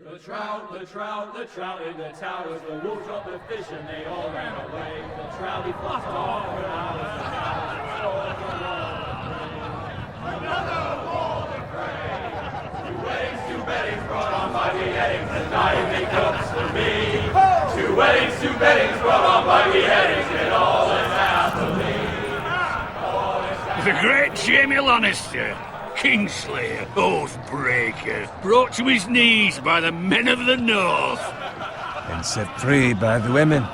The trout in the towers, the wolves dropped the fish and they all ran away. The trouty flopped off when I was the another war to pray. Two weddings brought on by beheadings, and diving cups for me. Two weddings brought on by beheadings, and all is happily. The great Jamie Lannister, Kingslayer, Oathbreaker, brought to his knees by the men of the North. And set free by the women.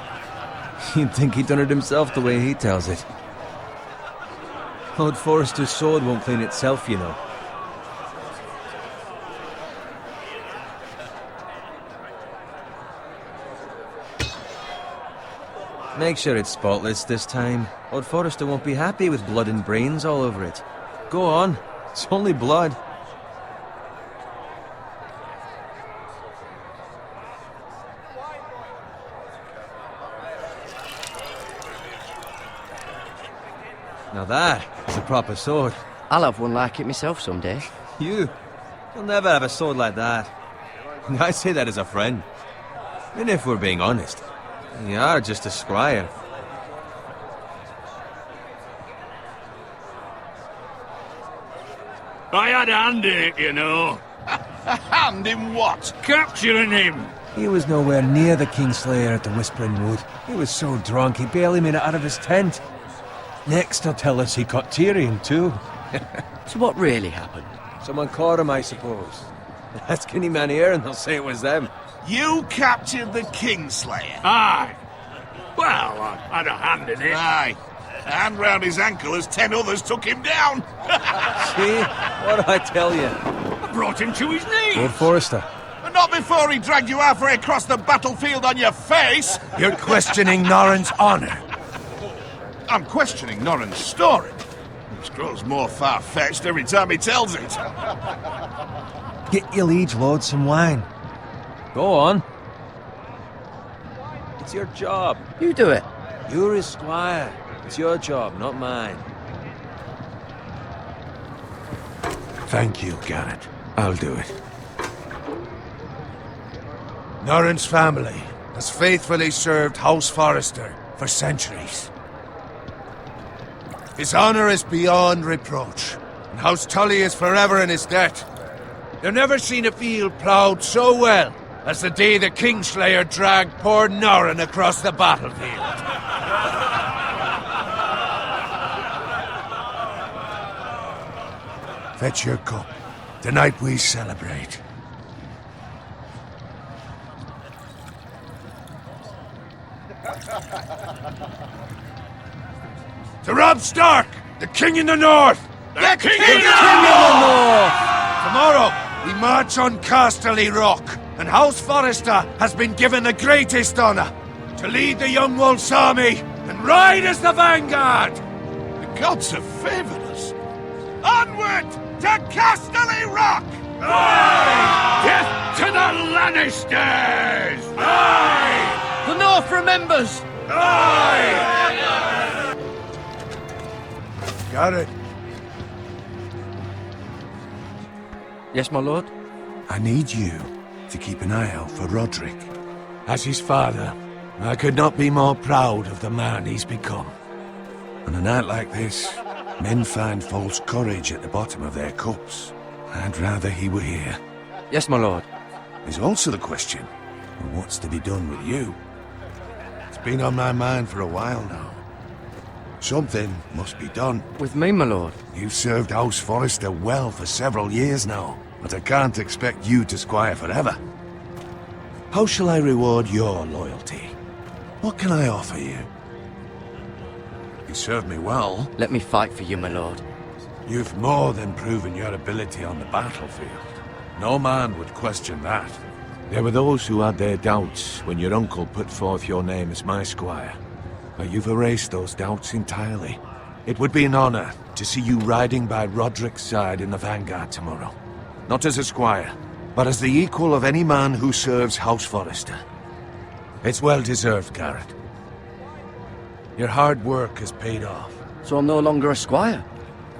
You'd think he'd done it himself the way he tells it. Lord Forrester's sword won't clean itself, you know. Make sure it's spotless this time. Lord Forrester won't be happy with blood and brains all over it. Go on. It's only blood. Now that is a proper sword. I'll have one like it myself someday. You'll never have a sword like that. I say that as a friend. And if we're being honest, you are just a squire. I had a hand in it, you know. A hand in what? Capturing him. He was nowhere near the Kingslayer at the Whispering Wood. He was so drunk he barely made it out of his tent. Next he'll tell us he caught Tyrion too. So what really happened? Someone caught him, I suppose. Ask any man here and they'll say it was them. You captured the Kingslayer? Aye. Well, I had a hand in it. Aye. A hand round his ankle as 10 others took him down. See? What did I tell you? I brought him to his knees. Lord Forrester. But not before he dragged you halfway across the battlefield on your face. You're questioning Norrin's honor. I'm questioning Norrin's story. It grows more far-fetched every time he tells it. Get your liege lord some wine. Go on. It's your job. You do it. You're his squire. It's your job, not mine. Thank you, Garrett. I'll do it. Norrin's family has faithfully served House Forrester for centuries. His honor is beyond reproach, and House Tully is forever in his debt. They've never seen a field ploughed so well as the day the Kingslayer dragged poor Norrin across the battlefield. Fetch your cup. Tonight we celebrate. To Robb Stark, the King in the North! The King in the North! Tomorrow, we march on Casterly Rock, and House Forrester has been given the greatest honor to lead the Young Wolf's army and ride as the vanguard! The gods have favored us. Onward to Casterly Rock! Aye! Death to the Lannisters! Aye! The North remembers! Aye! Garrett, Yes, my lord? I need you to keep an eye out for Roderick. As his father, I could not be more proud of the man he's become. On a night like this, men find false courage at the bottom of their cups. I'd rather he were here. Yes, my lord. There's also the question of what's to be done with you. It's been on my mind for a while now. Something must be done. With me, my lord. You've served House Forrester well for several years now, but I can't expect you to squire forever. How shall I reward your loyalty? What can I offer you? You served me well. Let me fight for you, my lord. You've more than proven your ability on the battlefield. No man would question that. There were those who had their doubts when your uncle put forth your name as my squire. But you've erased those doubts entirely. It would be an honor to see you riding by Roderick's side in the vanguard tomorrow. Not as a squire, but as the equal of any man who serves House Forrester. It's well deserved, Garrett. Your hard work has paid off. So I'm no longer a squire?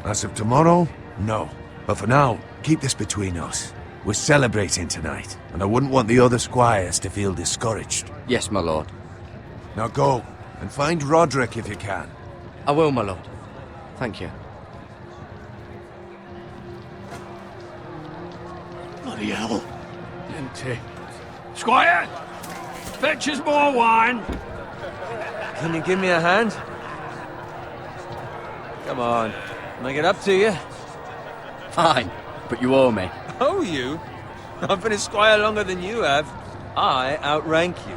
As of tomorrow, no. But for now, keep this between us. We're celebrating tonight, and I wouldn't want the other squires to feel discouraged. Yes, my lord. Now go, and find Roderick if you can. I will, my lord. Thank you. Bloody hell. Empty. Squire! Fetch us more wine! Can you give me a hand? Come on. Make it up to you. Fine, but you owe me. Oh, you? I've been a squire longer than you have. I outrank you.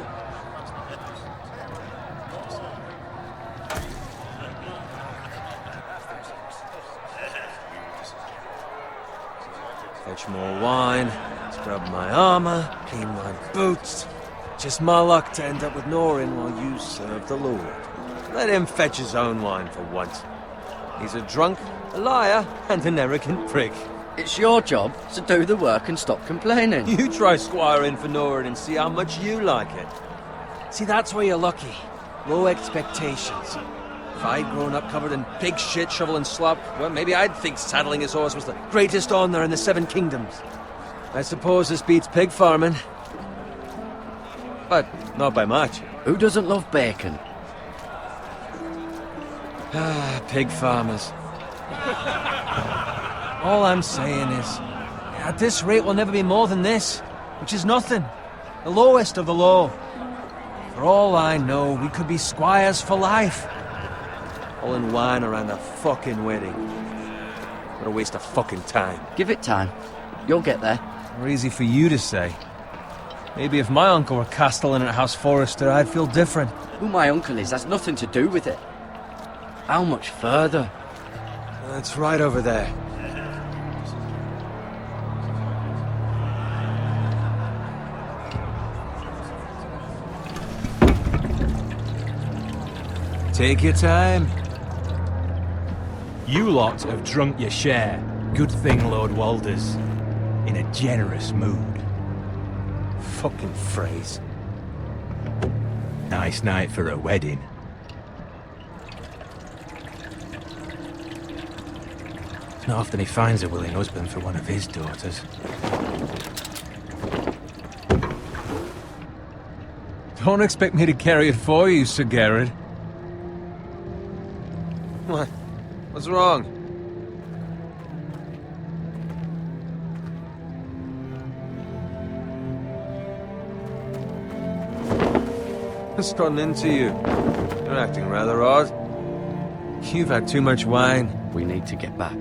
Fetch more wine, scrub my armor, clean my boots. Just my luck to end up with Norin while you serve the Lord. Let him fetch his own wine for once. He's a drunk, a liar, and an arrogant prick. It's your job to do the work and stop complaining. You try squiring for Norin and see how much you like it. See, that's where you're lucky. Low expectations. If I'd grown up covered in pig shit, shovel and slop, well, maybe I'd think saddling his horse was the greatest honor in the Seven Kingdoms. I suppose this beats pig farming. But not by much. Who doesn't love bacon? Ah, pig farmers. All I'm saying is, at this rate we'll never be more than this, which is nothing. The lowest of the low. For all I know, we could be squires for life. All in wine around a fucking wedding. What a waste of fucking time. Give it time. You'll get there. More easy for you to say. Maybe if my uncle were castellan at House Forrester, I'd feel different. Who my uncle is has nothing to do with it. How much further? That's right over there. Take your time. You lot have drunk your share. Good thing Lord Walder's in a generous mood. Fucking phrase. Nice night for a wedding. It's not often he finds a willing husband for one of his daughters. Don't expect me to carry it for you, Sir Garrett. What? What's wrong? What's gotten into you? You're acting rather odd. You've had too much wine. We need to get back.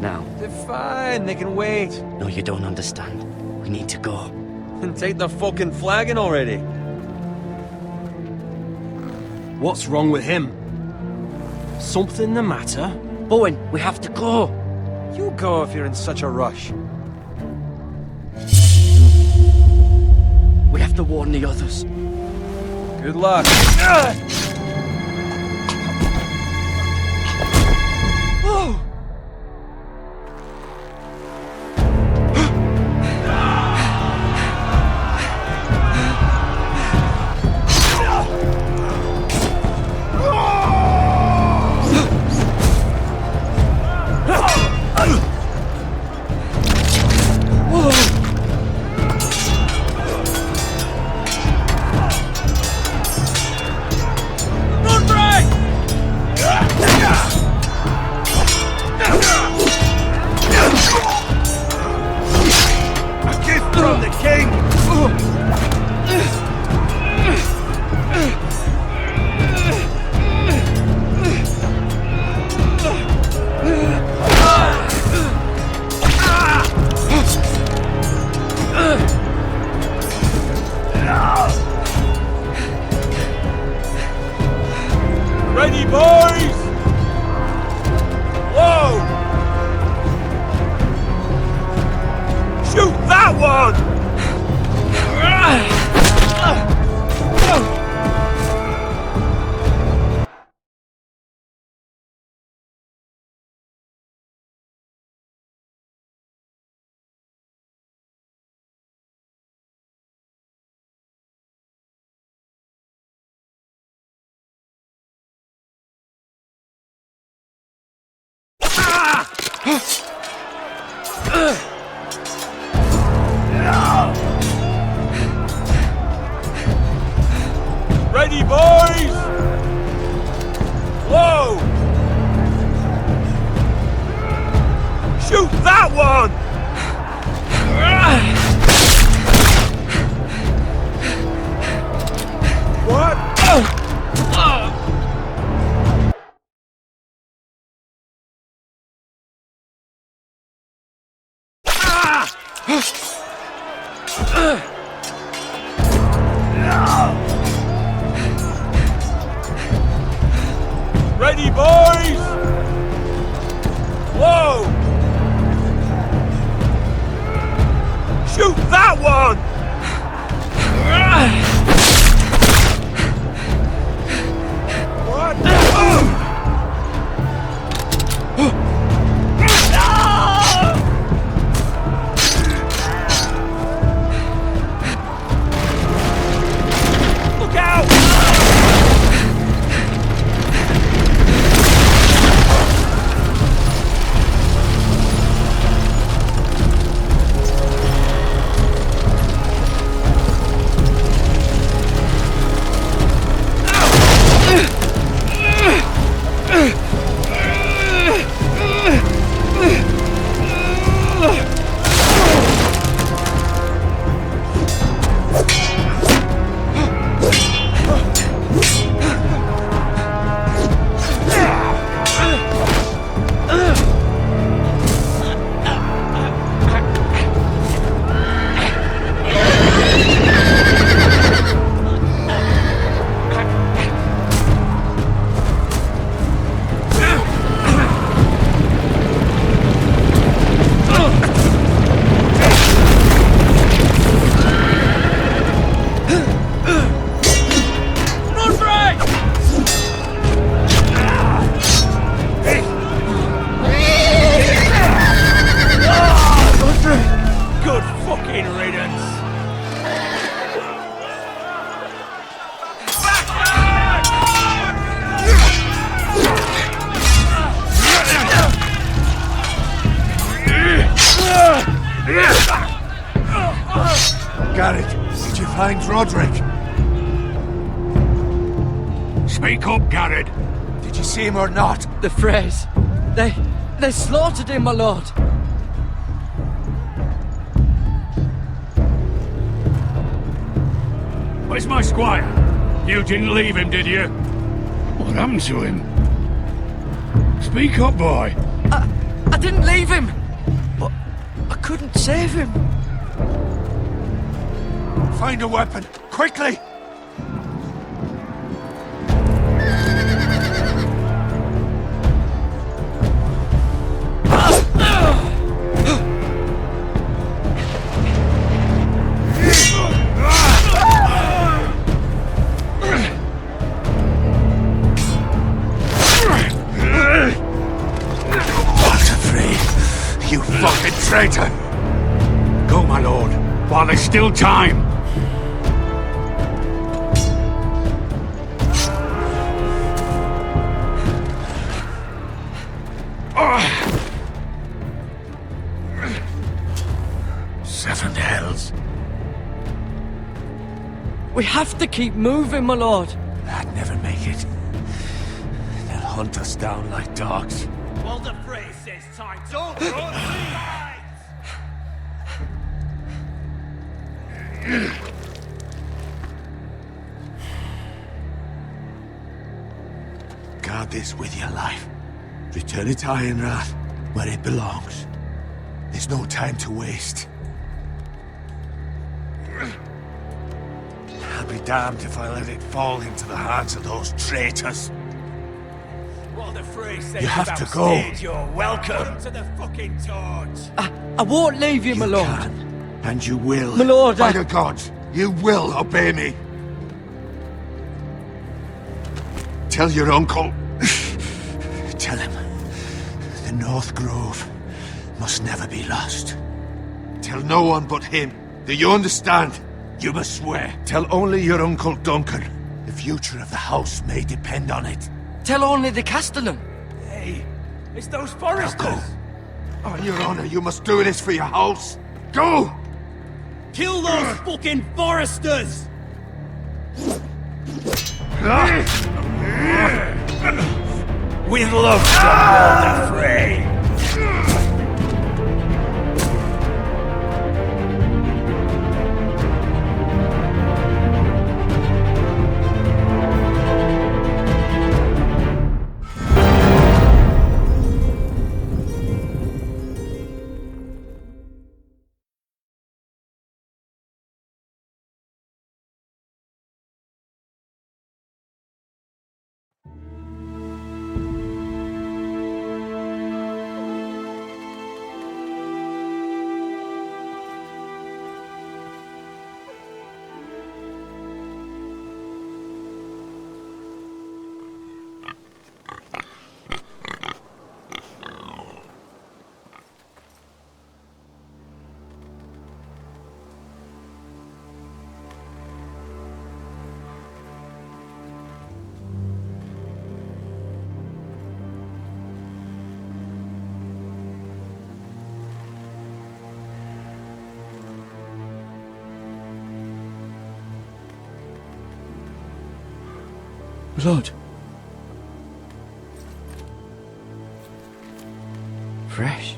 Now. They're fine, they can wait. No, you don't understand. We need to go. And take the fucking flagon already. What's wrong with him? Something the matter? Bowen, we have to go. You go if you're in such a rush. We have to warn the others. Good luck. Oh! Ready, boys! Whoa! Shoot that one! Ready, boys? Whoa! Shoot that one! What? Look out! Good fucking riddance! Garrett, did you find Roderick? Speak up, Garrett. Did you see him or not? The Freys. They slaughtered him, my lord. Where's my squire? You didn't leave him, did you? What happened to him? Speak up, boy. I didn't leave him, but I couldn't save him. Find a weapon, quickly! You fucking traitor! Go, my lord, while there's still time. Seven hells. We have to keep moving, my lord. I'd never make it. They'll hunt us down like dogs. Well, the phrase says time. Don't run! Guard this with your life. Return it to Ironrath, where it belongs. There's no time to waste. I'll be damned if I let it fall into the hands of those traitors. What the phrase says You have about to go. stage, you're welcome to the fucking torch. I won't leave you, my lord. Can, and you will. My lord, By I- the gods, you will obey me. Tell your uncle. Tell him the North Grove must never be lost. Tell no one but him. Do you understand? You must swear. Tell only your Uncle Duncan. The future of the house may depend on it. Tell only the Castellan. Hey, it's those Now foresters. go. On your honor, you must do this for your house. Go! Kill those fucking foresters! With love from Walter Frey. blood. Fresh.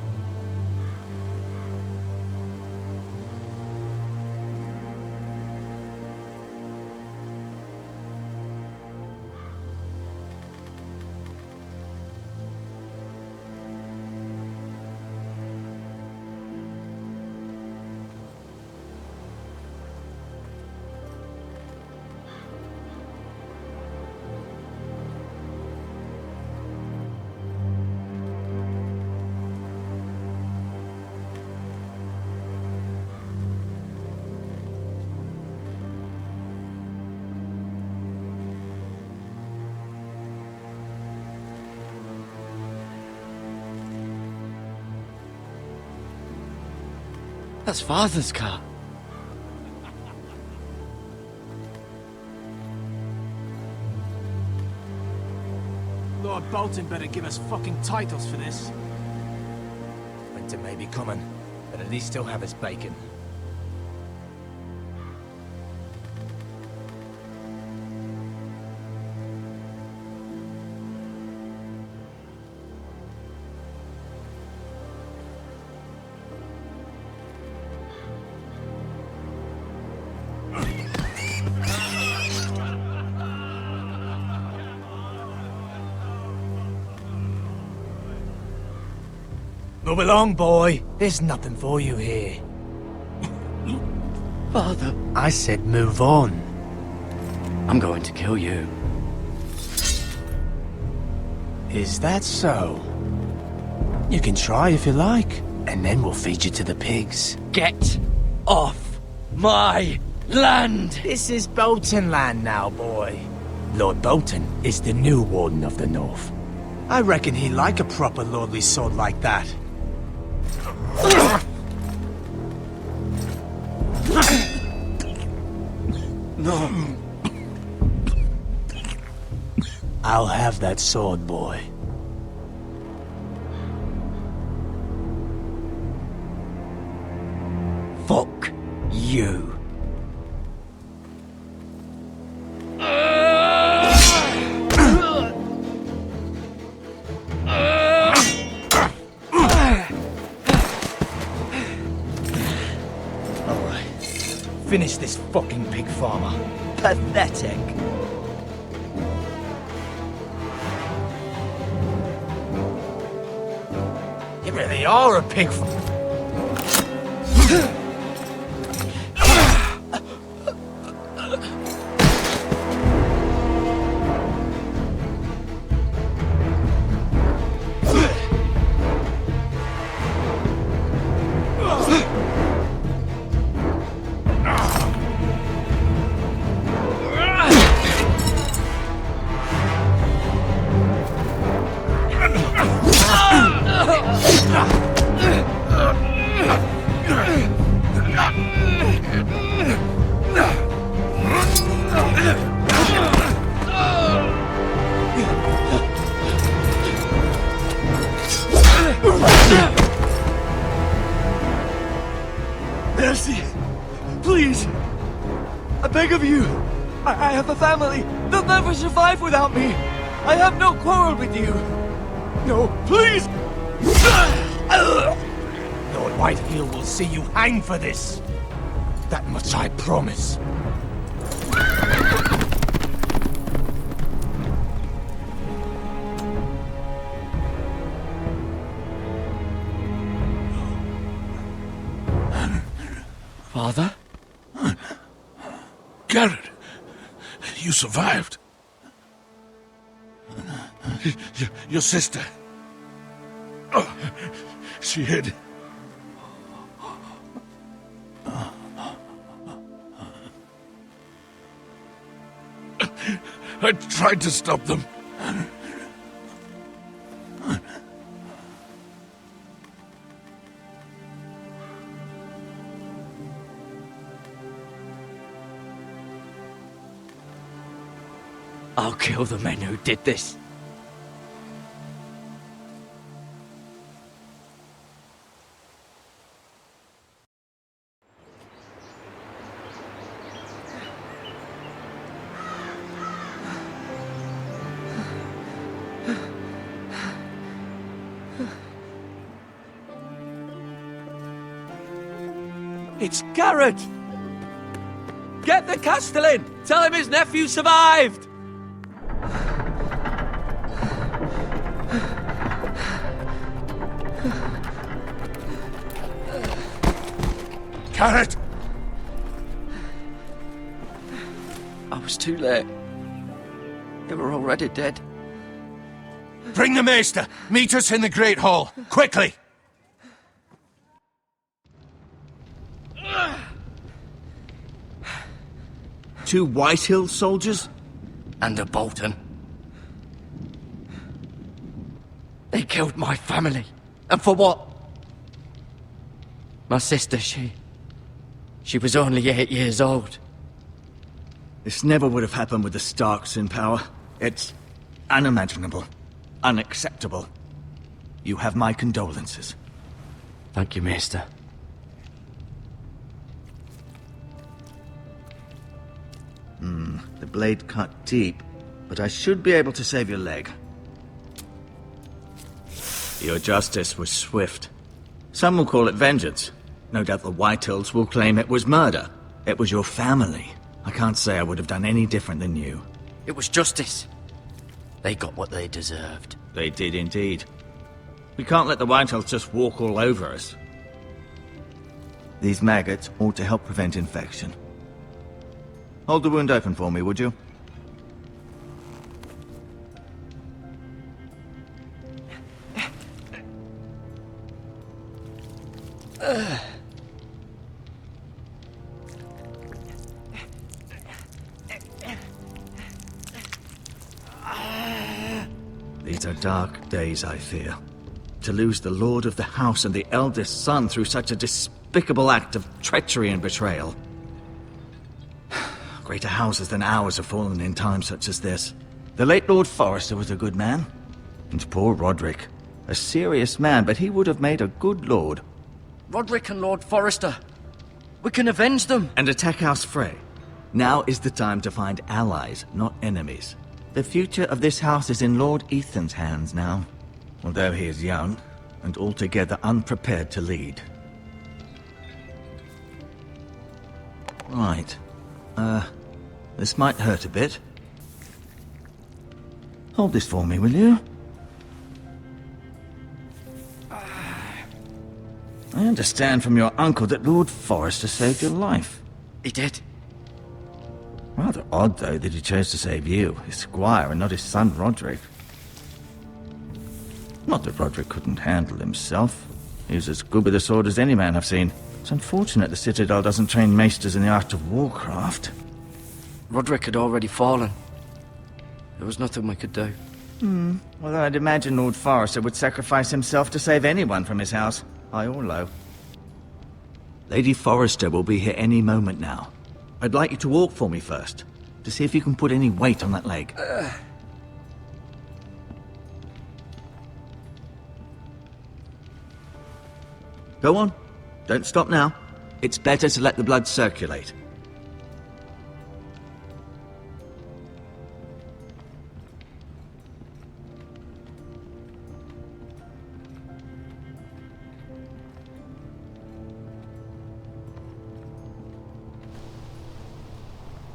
That's Father's car. Lord Bolton better give us fucking titles for this. Winter may be coming, but at least he'll have his bacon. Move along, boy. There's nothing for you here. Father, I said move on. I'm going to kill you. Is that so? You can try if you like, and then we'll feed you to the pigs. Get off my land! This is Bolton land now, boy. Lord Bolton is the new Warden of the North. I reckon he'd like a proper lordly sword like that. No. I'll have that sword, boy. Fuck you. Finish this fucking pig farmer. Pathetic. You really are a pig Mercy! Please! I beg of you! I have a family! They'll never survive without me! I have no quarrel with you! No, please! Lord Whitehill will see you hang for this. That much I promise. Father? Garrett, you survived. Your sister. Oh, she hid. I tried to stop them. I'll kill the men who did this. It's Garrett! Get the Castellan! Tell him his nephew survived! Garrett! I was too late. They were already dead. Bring the maester! Meet us in the Great Hall! Quickly! Two Whitehill soldiers? And a Bolton. They killed my family. And for what? My sister, she was only 8 years old. This never would have happened with the Starks in power. It's unimaginable. Unacceptable. You have my condolences. Thank you, Maester. The blade cut deep, but I should be able to save your leg. Your justice was swift. Some will call it vengeance. No doubt the Whitehills will claim it was murder. It was your family. I can't say I would have done any different than you. It was justice. They got what they deserved. They did indeed. We can't let the Whitehills just walk all over us. These maggots ought to help prevent infection. Hold the wound open for me, would you? These are dark days, I fear. To lose the lord of the house and the eldest son through such a despicable act of treachery and betrayal. Greater houses than ours have fallen in times such as this. The late Lord Forrester was a good man. And poor Roderick. A serious man, but he would have made a good lord. Roderick and Lord Forrester. We can avenge them. And attack House Frey. Now is the time to find allies, not enemies. The future of this house is in Lord Ethan's hands now. Although he is young, and altogether unprepared to lead. Right. This might hurt a bit. Hold this for me, will you? I understand from your uncle that Lord Forrester saved your life. He did. Rather odd, though, that he chose to save you, his squire, and not his son Roderick. Not that Roderick couldn't handle himself. He was as good with a sword as any man I've seen. It's unfortunate the Citadel doesn't train maesters in the art of warcraft. Roderick had already fallen. There was nothing we could do. Although I'd imagine Lord Forrester would sacrifice himself to save anyone from his house, high or low. Lady Forrester will be here any moment now. I'd like you to walk for me first, to see if you can put any weight on that leg. Go on. Don't stop now. It's better to let the blood circulate.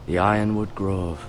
The Ironwood Grove.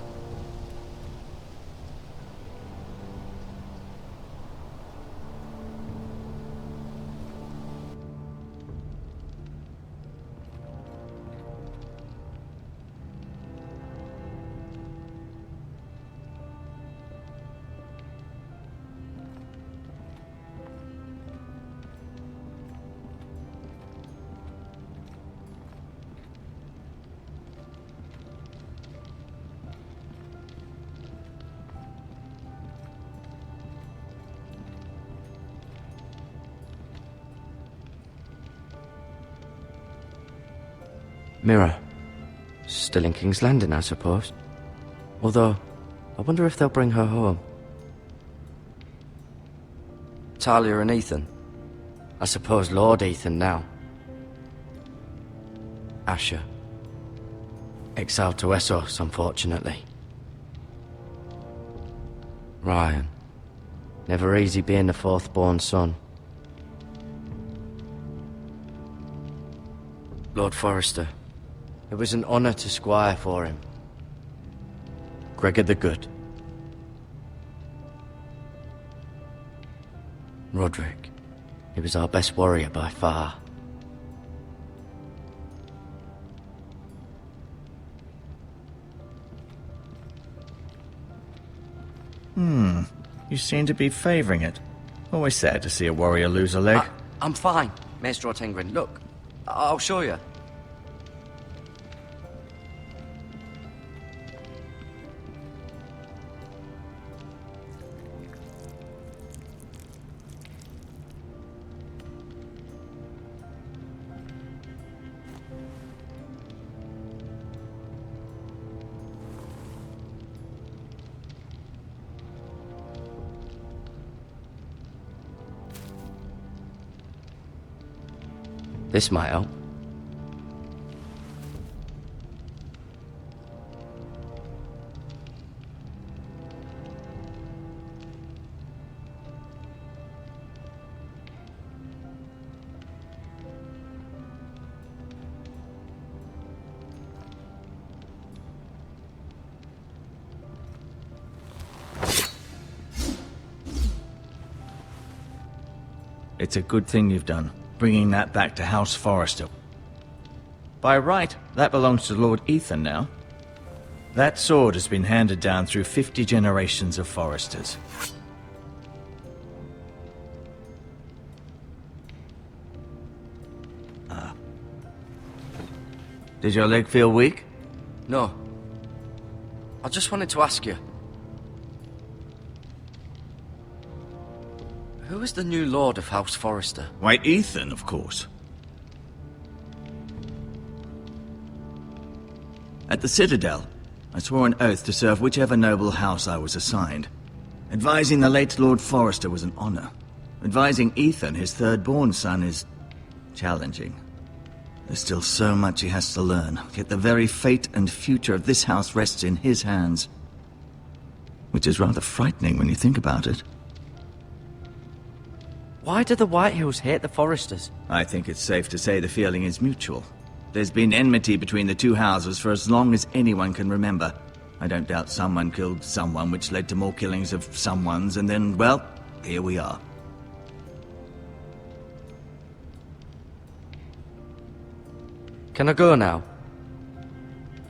Mirror. Still in King's Landing, I suppose. Although, I wonder if they'll bring her home. Talia and Ethan. I suppose Lord Ethan now. Asher. Exiled to Essos, unfortunately. Ryan. Never easy being the fourth-born son. Lord Forrester. It was an honor to squire for him. Gregor the Good. Roderick. He was our best warrior by far. You seem to be favoring it. Always sad to see a warrior lose a leg. I'm fine, Maester Ortengrin. Look, I'll show you. This might help. It's a good thing you've done, bringing that back to House Forrester. By right, that belongs to Lord Ethan now. That sword has been handed down through 50 generations of Forresters. Did your leg feel weak? No. I just wanted to ask you. Who is the new Lord of House Forrester? Why, Ethan, of course. At the Citadel, I swore an oath to serve whichever noble house I was assigned. Advising the late Lord Forrester was an honor. Advising Ethan, his third-born son, is challenging. There's still so much he has to learn, yet the very fate and future of this house rests in his hands. Which is rather frightening when you think about it. Why do the Whitehills hate the Forresters? I think it's safe to say the feeling is mutual. There's been enmity between the two houses for as long as anyone can remember. I don't doubt someone killed someone, which led to more killings of someones, and then, well, here we are. Can I go now?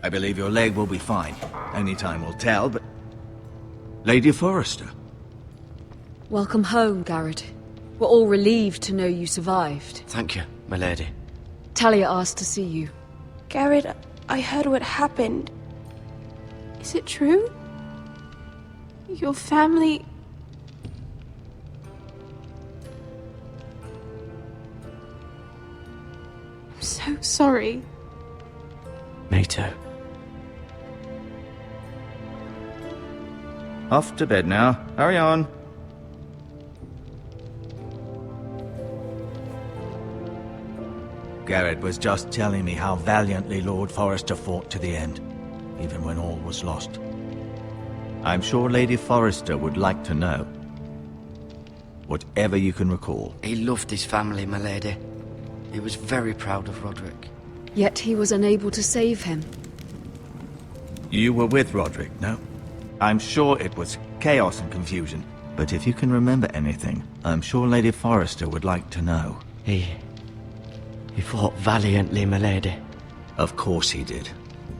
I believe your leg will be fine. Only time will tell, but... Lady Forrester. Welcome home, Garrett. We're all relieved to know you survived. Thank you, my lady. Talia asked to see you. Garrett, I heard what happened. Is it true? Your family... I'm so sorry. Me too. Off to bed now. Hurry on. Garrett was just telling me how valiantly Lord Forrester fought to the end, even when all was lost. I'm sure Lady Forrester would like to know. Whatever you can recall. He loved his family, my lady. He was very proud of Roderick. Yet he was unable to save him. You were with Roderick, no? I'm sure it was chaos and confusion. But if you can remember anything, I'm sure Lady Forrester would like to know. He fought valiantly, my lady. Of course he did.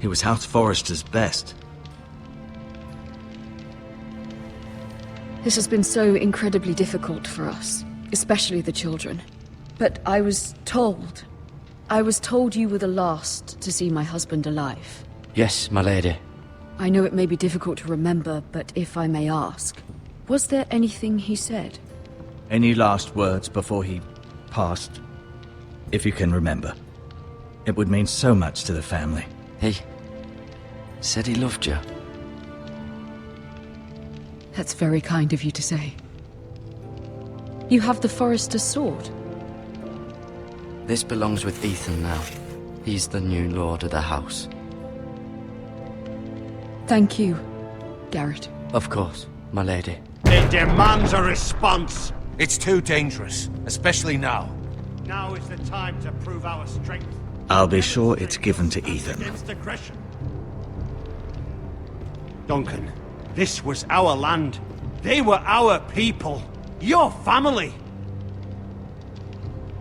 He was House Forrester's best. This has been so incredibly difficult for us, especially the children. But I was told you were the last to see my husband alive. Yes, my lady. I know it may be difficult to remember, but if I may ask, was there anything he said? Any last words before he passed? If you can remember. It would mean so much to the family. He said he loved you. That's very kind of you to say. You have the Forrester's sword. This belongs with Ethan now. He's the new lord of the house. Thank you, Garrett. Of course, my lady. It demands a response. It's too dangerous, especially now. Now is the time to prove our strength. I'll be sure it's given to Ethan. Against aggression. Duncan, this was our land. They were our people. Your family.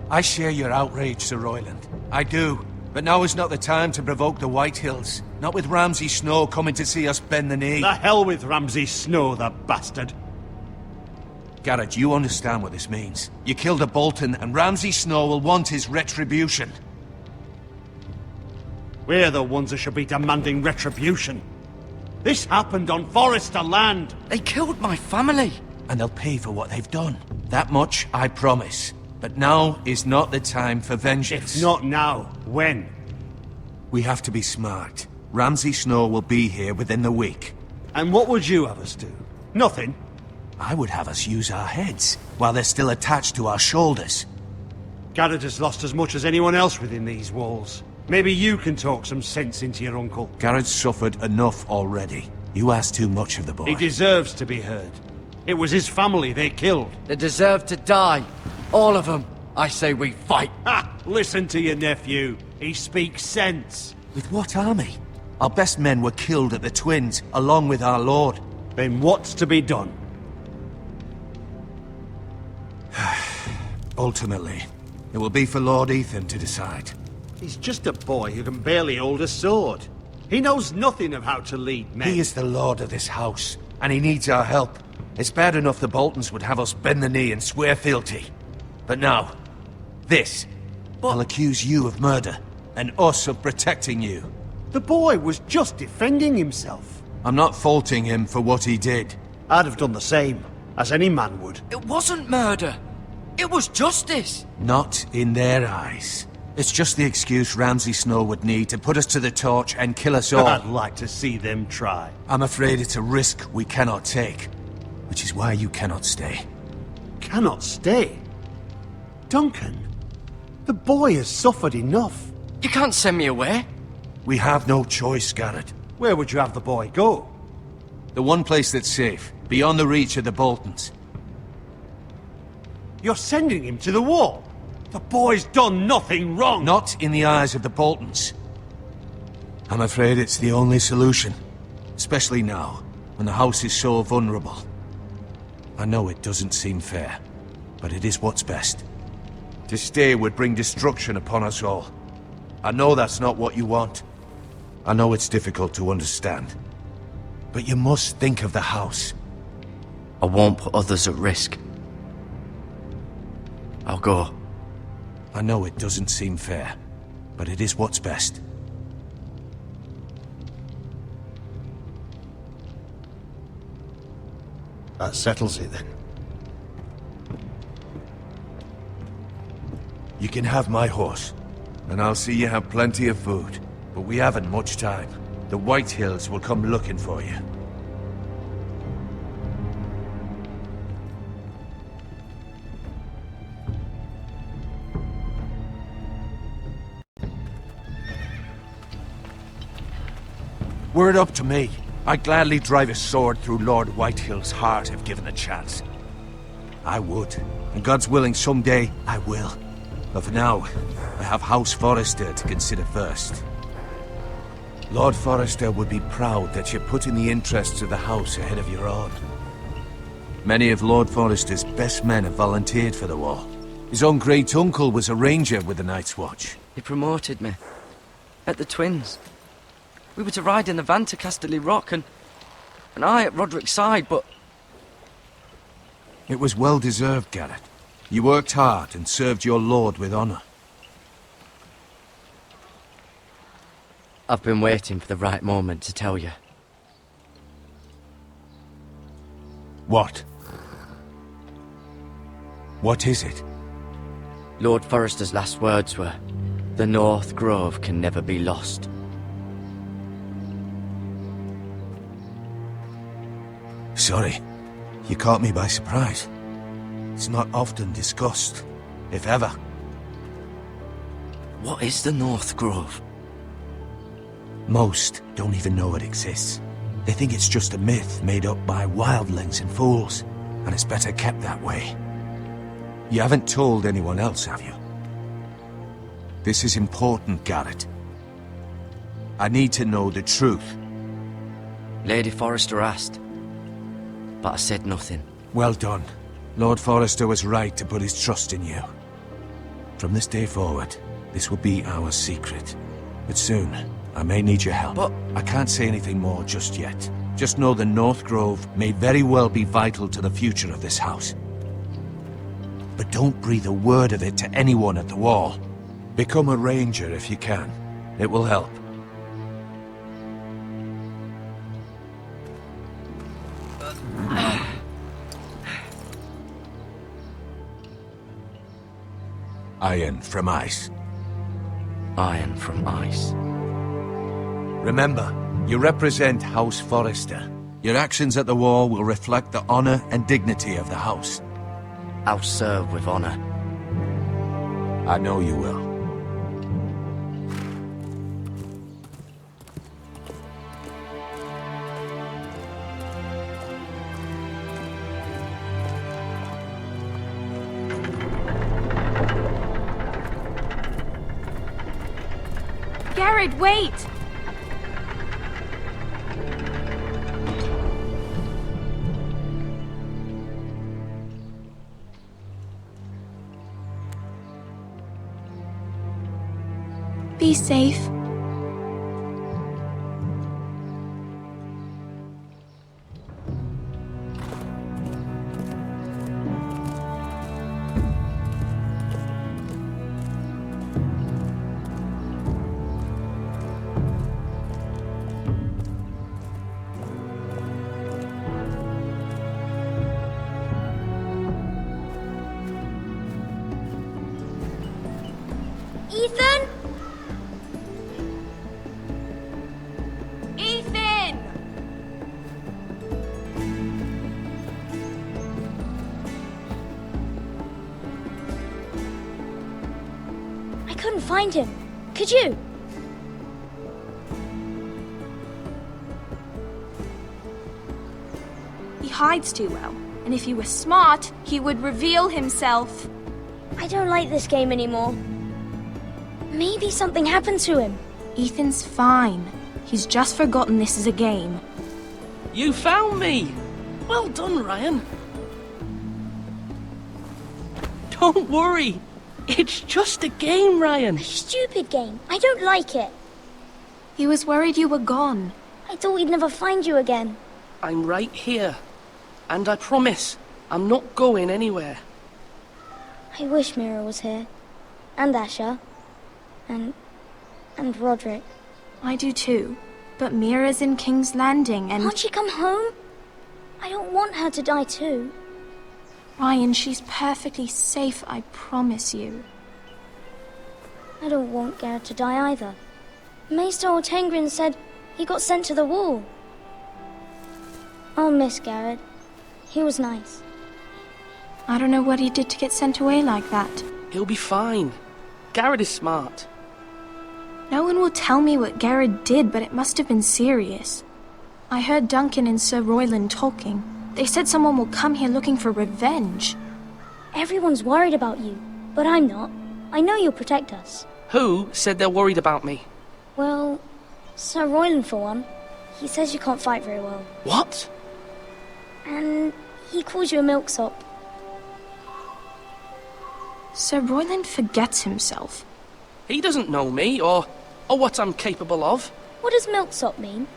I share your outrage, Sir Royland. I do. But now is not the time to provoke the White Hills. Not with Ramsay Snow coming to see us bend the knee. The hell with Ramsay Snow, the bastard. Garrett, you understand what this means. You killed a Bolton, and Ramsay Snow will want his retribution. We're the ones that should be demanding retribution. This happened on Forester land. They killed my family. And they'll pay for what they've done. That much I promise. But now is not the time for vengeance. If not now, when? We have to be smart. Ramsay Snow will be here within the week. And what would you have us do? Nothing? I would have us use our heads, while they're still attached to our shoulders. Garrett has lost as much as anyone else within these walls. Maybe you can talk some sense into your uncle. Garrett's suffered enough already. You ask too much of the boy. He deserves to be heard. It was his family they killed. They deserve to die. All of them. I say we fight. Ha! Listen to your nephew. He speaks sense. With what army? Our best men were killed at the Twins, along with our lord. Then what's to be done? Ultimately, it will be for Lord Ethan to decide. He's just a boy who can barely hold a sword. He knows nothing of how to lead men. He is the lord of this house, and he needs our help. It's bad enough the Boltons would have us bend the knee and swear fealty. But now, this. I'll accuse you of murder, and us of protecting you. The boy was just defending himself. I'm not faulting him for what he did. I'd have done the same, as any man would. It wasn't murder. It was justice. Not in their eyes. It's just the excuse Ramsay Snow would need to put us to the torch and kill us all. I'd like to see them try. I'm afraid it's a risk we cannot take, which is why you cannot stay. Cannot stay? Duncan, the boy has suffered enough. You can't send me away. We have no choice, Garrett. Where would you have the boy go? The one place that's safe, beyond the reach of the Boltons. You're sending him to the wall? The boy's done nothing wrong! Not in the eyes of the Boltons. I'm afraid it's the only solution. Especially now, when the house is so vulnerable. I know it doesn't seem fair, but it is what's best. To stay would bring destruction upon us all. I know that's not what you want. I know it's difficult to understand. But you must think of the house. I won't put others at risk. I'll go. I know it doesn't seem fair, but it is what's best. That settles it then. You can have my horse, and I'll see you have plenty of food. But we haven't much time. The White Hills will come looking for you. Were it up to me, I'd gladly drive a sword through Lord Whitehill's heart if given the chance. I would, and God's willing someday I will. But for now, I have House Forrester to consider first. Lord Forrester would be proud that you're putting the interests of the house ahead of your own. Many of Lord Forrester's best men have volunteered for the war. His own great-uncle was a ranger with the Night's Watch. He promoted me. At the Twins. We were to ride in the van to Casterly Rock, and I at Roderick's side, but... It was well deserved, Garrett. You worked hard and served your lord with honor. I've been waiting for the right moment to tell you. What? What is it? Lord Forrester's last words were, "The North Grove can never be lost." Sorry. You caught me by surprise. It's not often discussed, if ever. What is the North Grove? Most don't even know it exists. They think it's just a myth made up by wildlings and fools, and it's better kept that way. You haven't told anyone else, have you? This is important, Garrett. I need to know the truth. Lady Forrester asked, but I said nothing. Well done. Lord Forrester was right to put his trust in you. From this day forward, this will be our secret. But soon, I may need your help. But I can't say anything more just yet. Just know the North Grove may very well be vital to the future of this house. But don't breathe a word of it to anyone at the Wall. Become a ranger if you can. It will help. Iron from ice. Iron from ice. Remember, you represent House Forrester. Your actions at the Wall will reflect the honor and dignity of the house. I'll serve with honor. I know you will. Garrett, wait! Be safe. Ethan? Ethan! I couldn't find him. Could you? He hides too well, and if he were smart, he would reveal himself. I don't like this game anymore. Maybe something happened to him. Ethan's fine. He's just forgotten this is a game. You found me! Well done, Ryan. Don't worry. It's just a game, Ryan. A stupid game. I don't like it. He was worried you were gone. I thought we'd never find you again. I'm right here. And I promise, I'm not going anywhere. I wish Mira was here. And Asher. And Roderick. I do too. But Mira's in King's Landing and... Can't she come home? I don't want her to die too. Ryan, she's perfectly safe, I promise you. I don't want Garrett to die either. Maester Ortengrin said he got sent to the Wall. I'll miss Garrett. He was nice. I don't know what he did to get sent away like that. He'll be fine. Garrett is smart. No one will tell me what Garrett did, but it must have been serious. I heard Duncan and Sir Royland talking. They said someone will come here looking for revenge. Everyone's worried about you, but I'm not. I know you'll protect us. Who said they're worried about me? Well, Sir Royland for one. He says you can't fight very well. What? And he calls you a milksop. Sir Royland forgets himself. He doesn't know me, or what I'm capable of. What does milksop mean?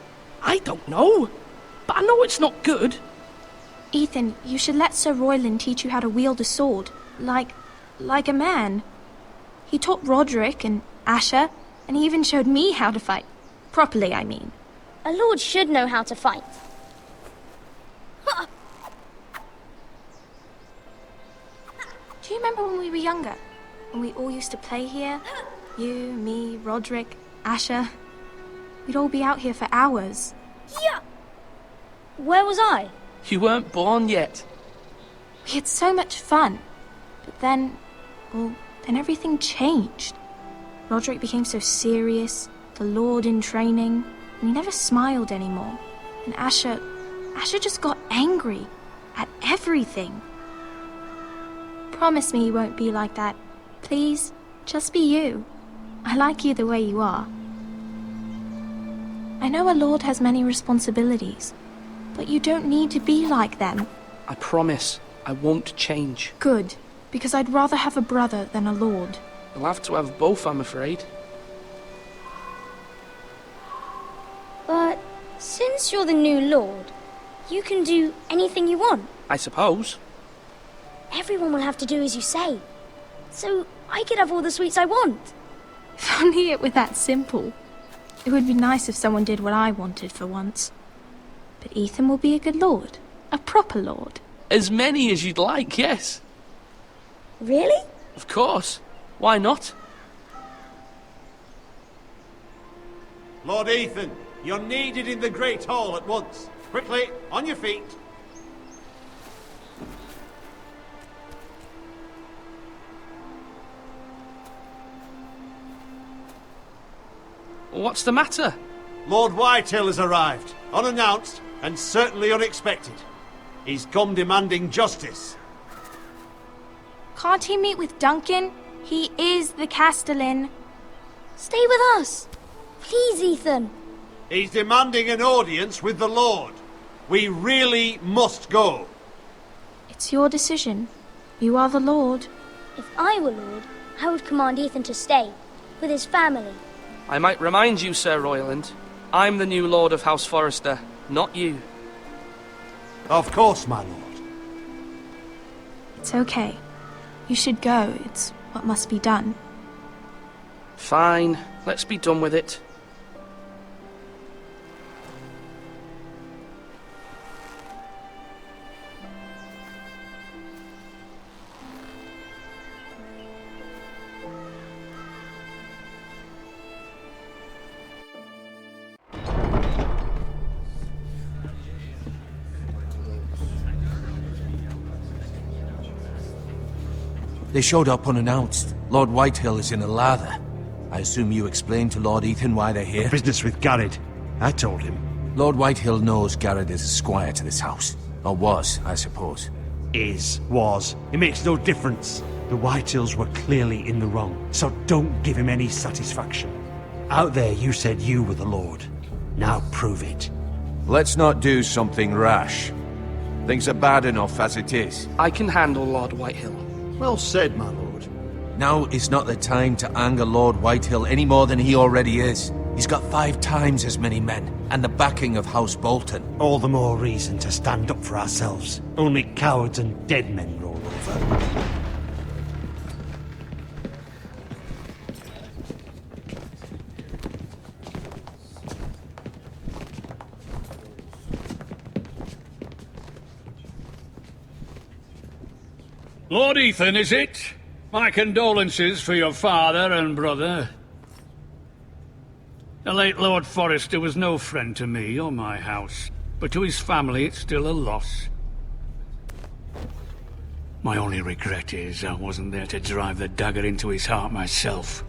I don't know, but I know it's not good. Ethan, you should let Sir Royland teach you how to wield a sword. Like a man. He taught Roderick and Asher, and he even showed me how to fight. Properly, I mean. A lord should know how to fight. Do you remember when we were younger? When we all used to play here? You, me, Roderick, Asher. We'd all be out here for hours. Yeah! Where was I? You weren't born yet. We had so much fun. But then everything changed. Roderick became so serious, the Lord in training, and he never smiled anymore. And Asher just got angry at everything. Promise me you won't be like that. Please, just be you. I like you the way you are. I know a lord has many responsibilities, but you don't need to be like them. I promise I won't change. Good, because I'd rather have a brother than a lord. You'll have to have both, I'm afraid. But since you're the new lord, you can do anything you want. I suppose. Everyone will have to do as you say. So I could have all the sweets I want. If only it were that simple. It would be nice if someone did what I wanted for once. But Ethan will be a good lord. A proper lord. As many as you'd like, yes. Really? Of course. Why not? Lord Ethan, you're needed in the Great Hall at once. Quickly, on your feet. What's the matter? Lord Whitehill has arrived, unannounced and certainly unexpected. He's come demanding justice. Can't he meet with Duncan? He is the Castellan. Stay with us. Please, Ethan. He's demanding an audience with the Lord. We really must go. It's your decision. You are the lord. If I were lord, I would command Ethan to stay, with his family. I might remind you, Sir Royland, I'm the new Lord of House Forrester, not you. Of course, my lord. It's okay. You should go. It's what must be done. Fine, let's be done with it. They showed up unannounced. Lord Whitehill is in a lather. I assume you explained to Lord Ethan why they're here? Business with Garrett. I told him. Lord Whitehill knows Garrett is a squire to this house. Or was, I suppose. Was. It makes no difference. The Whitehills were clearly in the wrong, so don't give him any satisfaction. Out there you said you were the Lord. Now prove it. Let's not do something rash. Things are bad enough as it is. I can handle Lord Whitehill. Well said, my lord. Now is not the time to anger Lord Whitehill any more than he already is. He's got 5 times as many men, and the backing of House Bolton. All the more reason to stand up for ourselves. Only cowards and dead men roll over. Lord Ethan, is it? My condolences for your father and brother. The late Lord Forrester was no friend to me or my house, but to his family it's still a loss. My only regret is I wasn't there to drive the dagger into his heart myself.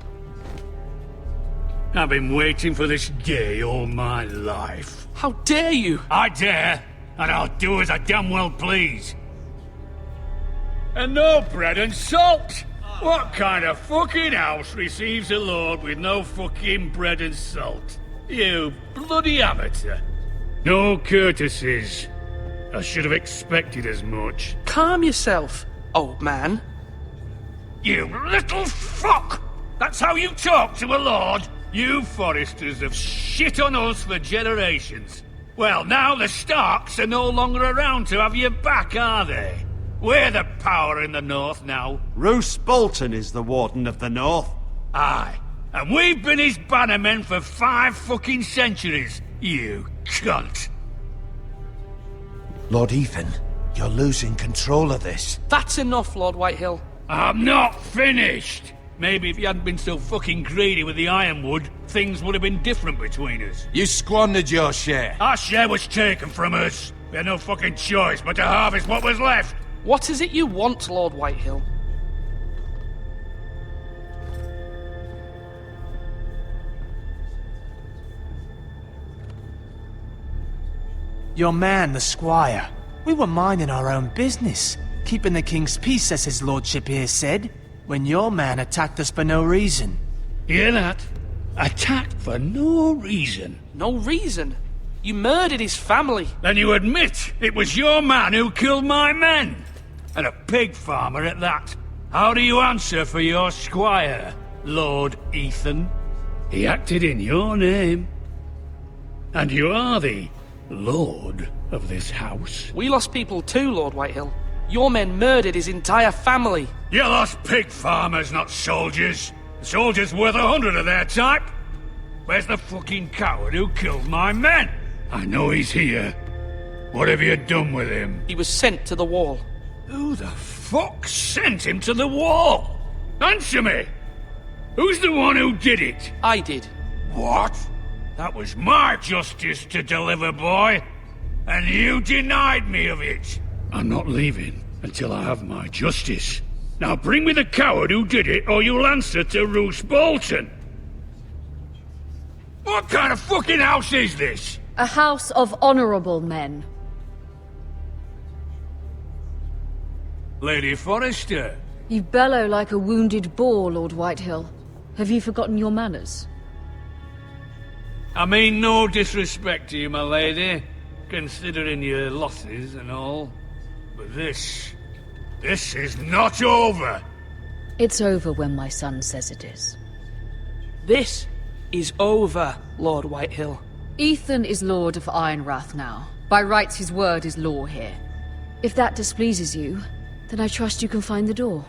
I've been waiting for this day all my life. How dare you? I dare, and I'll do as I damn well please. And no bread and salt! What kind of fucking house receives a lord with no fucking bread and salt? You bloody amateur. No courtesies. I should have expected as much. Calm yourself, old man. You little fuck! That's how you talk to a lord? You Forresters have shit on us for generations. Well, now the Starks are no longer around to have your back, are they? We're the power in the north now. Roose Bolton is the Warden of the North. Aye. And we've been his bannermen for 5 fucking centuries, you cunt. Lord Ethan, you're losing control of this. That's enough, Lord Whitehill. I'm not finished. Maybe if you hadn't been so fucking greedy with the ironwood, things would have been different between us. You squandered your share. Our share was taken from us. We had no fucking choice but to harvest what was left. What is it you want, Lord Whitehill? Your man, the squire. We were minding our own business, keeping the king's peace, as his lordship here said, when your man attacked us for no reason. Hear that? Attacked for no reason. No reason? You murdered his family. Then you admit it was your man who killed my men. And a pig farmer at that. How do you answer for your squire, Lord Ethan? He acted in your name. And you are the lord of this house. We lost people too, Lord Whitehill. Your men murdered his entire family. You lost pig farmers, not soldiers. The soldiers worth 100 of their type. Where's the fucking coward who killed my men? I know he's here. What have you done with him? He was sent to the wall. Who the fuck sent him to the wall? Answer me! Who's the one who did it? I did. What? That was my justice to deliver, boy. And you denied me of it. I'm not leaving until I have my justice. Now bring me the coward who did it, or you'll answer to Roose Bolton. What kind of fucking house is this? A house of honorable men. Lady Forrester. You bellow like a wounded boar, Lord Whitehill. Have you forgotten your manners? I mean no disrespect to you, my lady, considering your losses and all. But this is not over. It's over when my son says it is. This is over, Lord Whitehill. Ethan is Lord of Ironrath now. By rights, his word is law here. If that displeases you, then I trust you can find the door.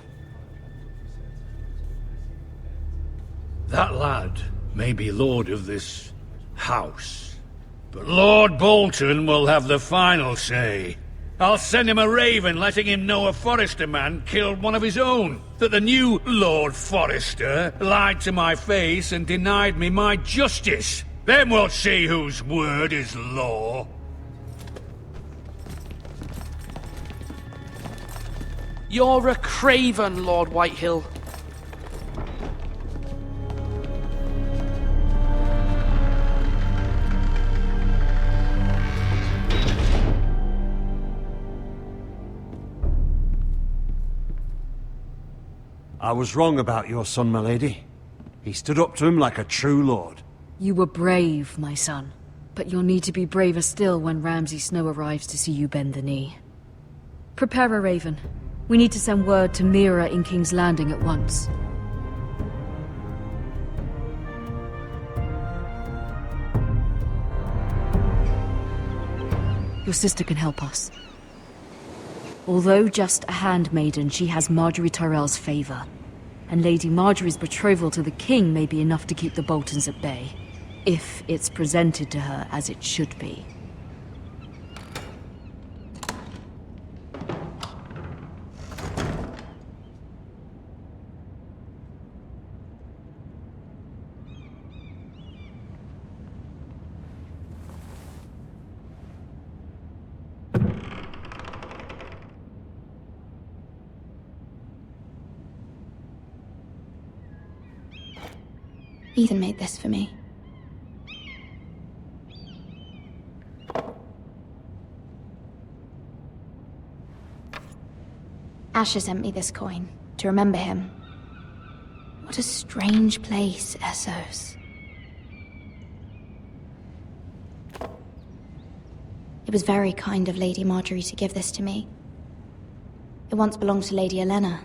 That lad may be lord of this house, but Lord Bolton will have the final say. I'll send him a raven letting him know a Forrester man killed one of his own, that the new Lord Forrester lied to my face and denied me my justice. Then we'll see whose word is law. You're a craven, Lord Whitehill. I was wrong about your son, my lady. He stood up to him like a true lord. You were brave, my son. But you'll need to be braver still when Ramsay Snow arrives to see you bend the knee. Prepare a raven. We need to send word to Mira in King's Landing at once. Your sister can help us. Although just a handmaiden, she has Marjorie Tyrell's favor. And Lady Marjorie's betrothal to the king may be enough to keep the Boltons at bay. If it's presented to her as it should be. Ethan made this for me. Asher sent me this coin to remember him. What a strange place, Essos. It was very kind of Lady Marjorie to give this to me. It once belonged to Lady Elena.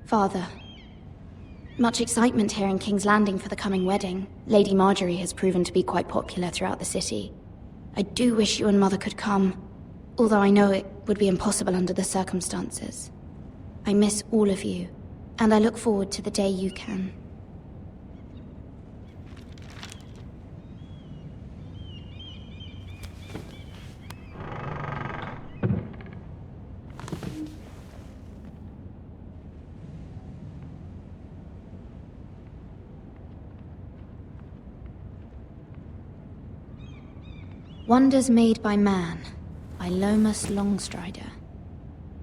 Father, much excitement here in King's Landing for the coming wedding. Lady Marjorie has proven to be quite popular throughout the city. I do wish you and Mother could come, although I know it would be impossible under the circumstances. I miss all of you, and I look forward to the day you can. Wonders Made by Man, by Lomas Longstrider.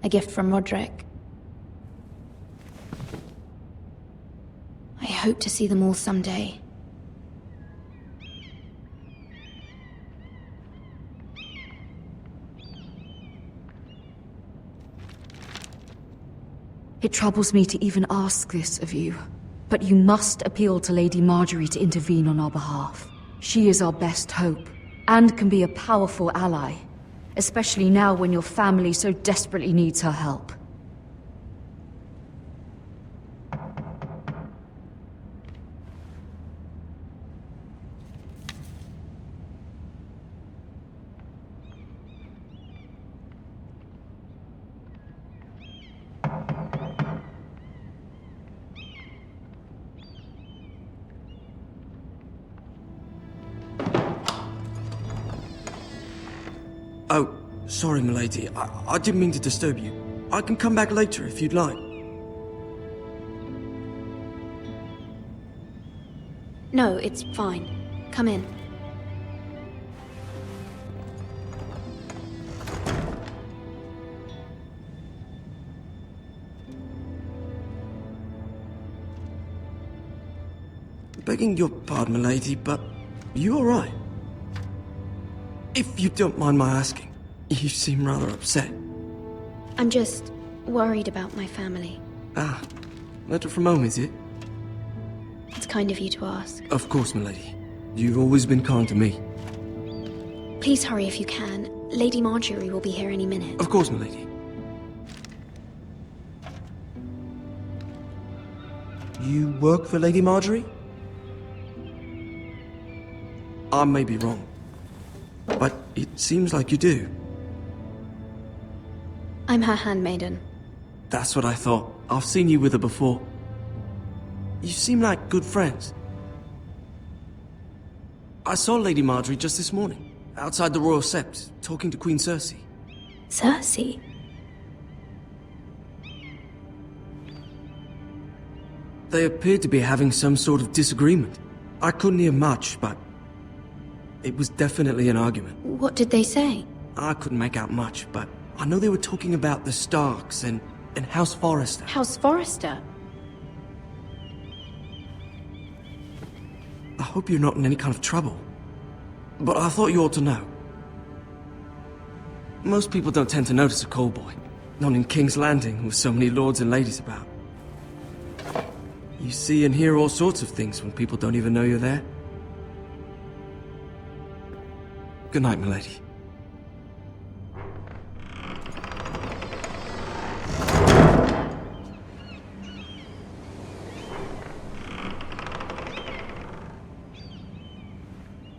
A gift from Roderick. I hope to see them all someday. It troubles me to even ask this of you, but you must appeal to Lady Marjorie to intervene on our behalf. She is our best hope, and can be a powerful ally, especially now when your family so desperately needs her help. Oh, sorry, milady. I didn't mean to disturb you. I can come back later if you'd like. No, it's fine. Come in. Begging your pardon, milady, but you alright? If you don't mind my asking, you seem rather upset. I'm just worried about my family. Ah, letter from home, is it? It's kind of you to ask. Of course, milady. You've always been kind to me. Please hurry if you can. Lady Marjorie will be here any minute. Of course, milady. You work for Lady Marjorie? I may be wrong, but it seems like you do. I'm her handmaiden. That's what I thought. I've seen you with her before. You seem like good friends. I saw Lady Marjorie just this morning, outside the Royal Sept, talking to Queen Cersei. Cersei? They appeared to be having some sort of disagreement. I couldn't hear much, but it was definitely an argument. What did they say? I couldn't make out much, but I know they were talking about the Starks and House Forrester. House Forrester? I hope you're not in any kind of trouble, but I thought you ought to know. Most people don't tend to notice a callboy, not in King's Landing with so many lords and ladies about. You see and hear all sorts of things when people don't even know you're there. Good night, milady.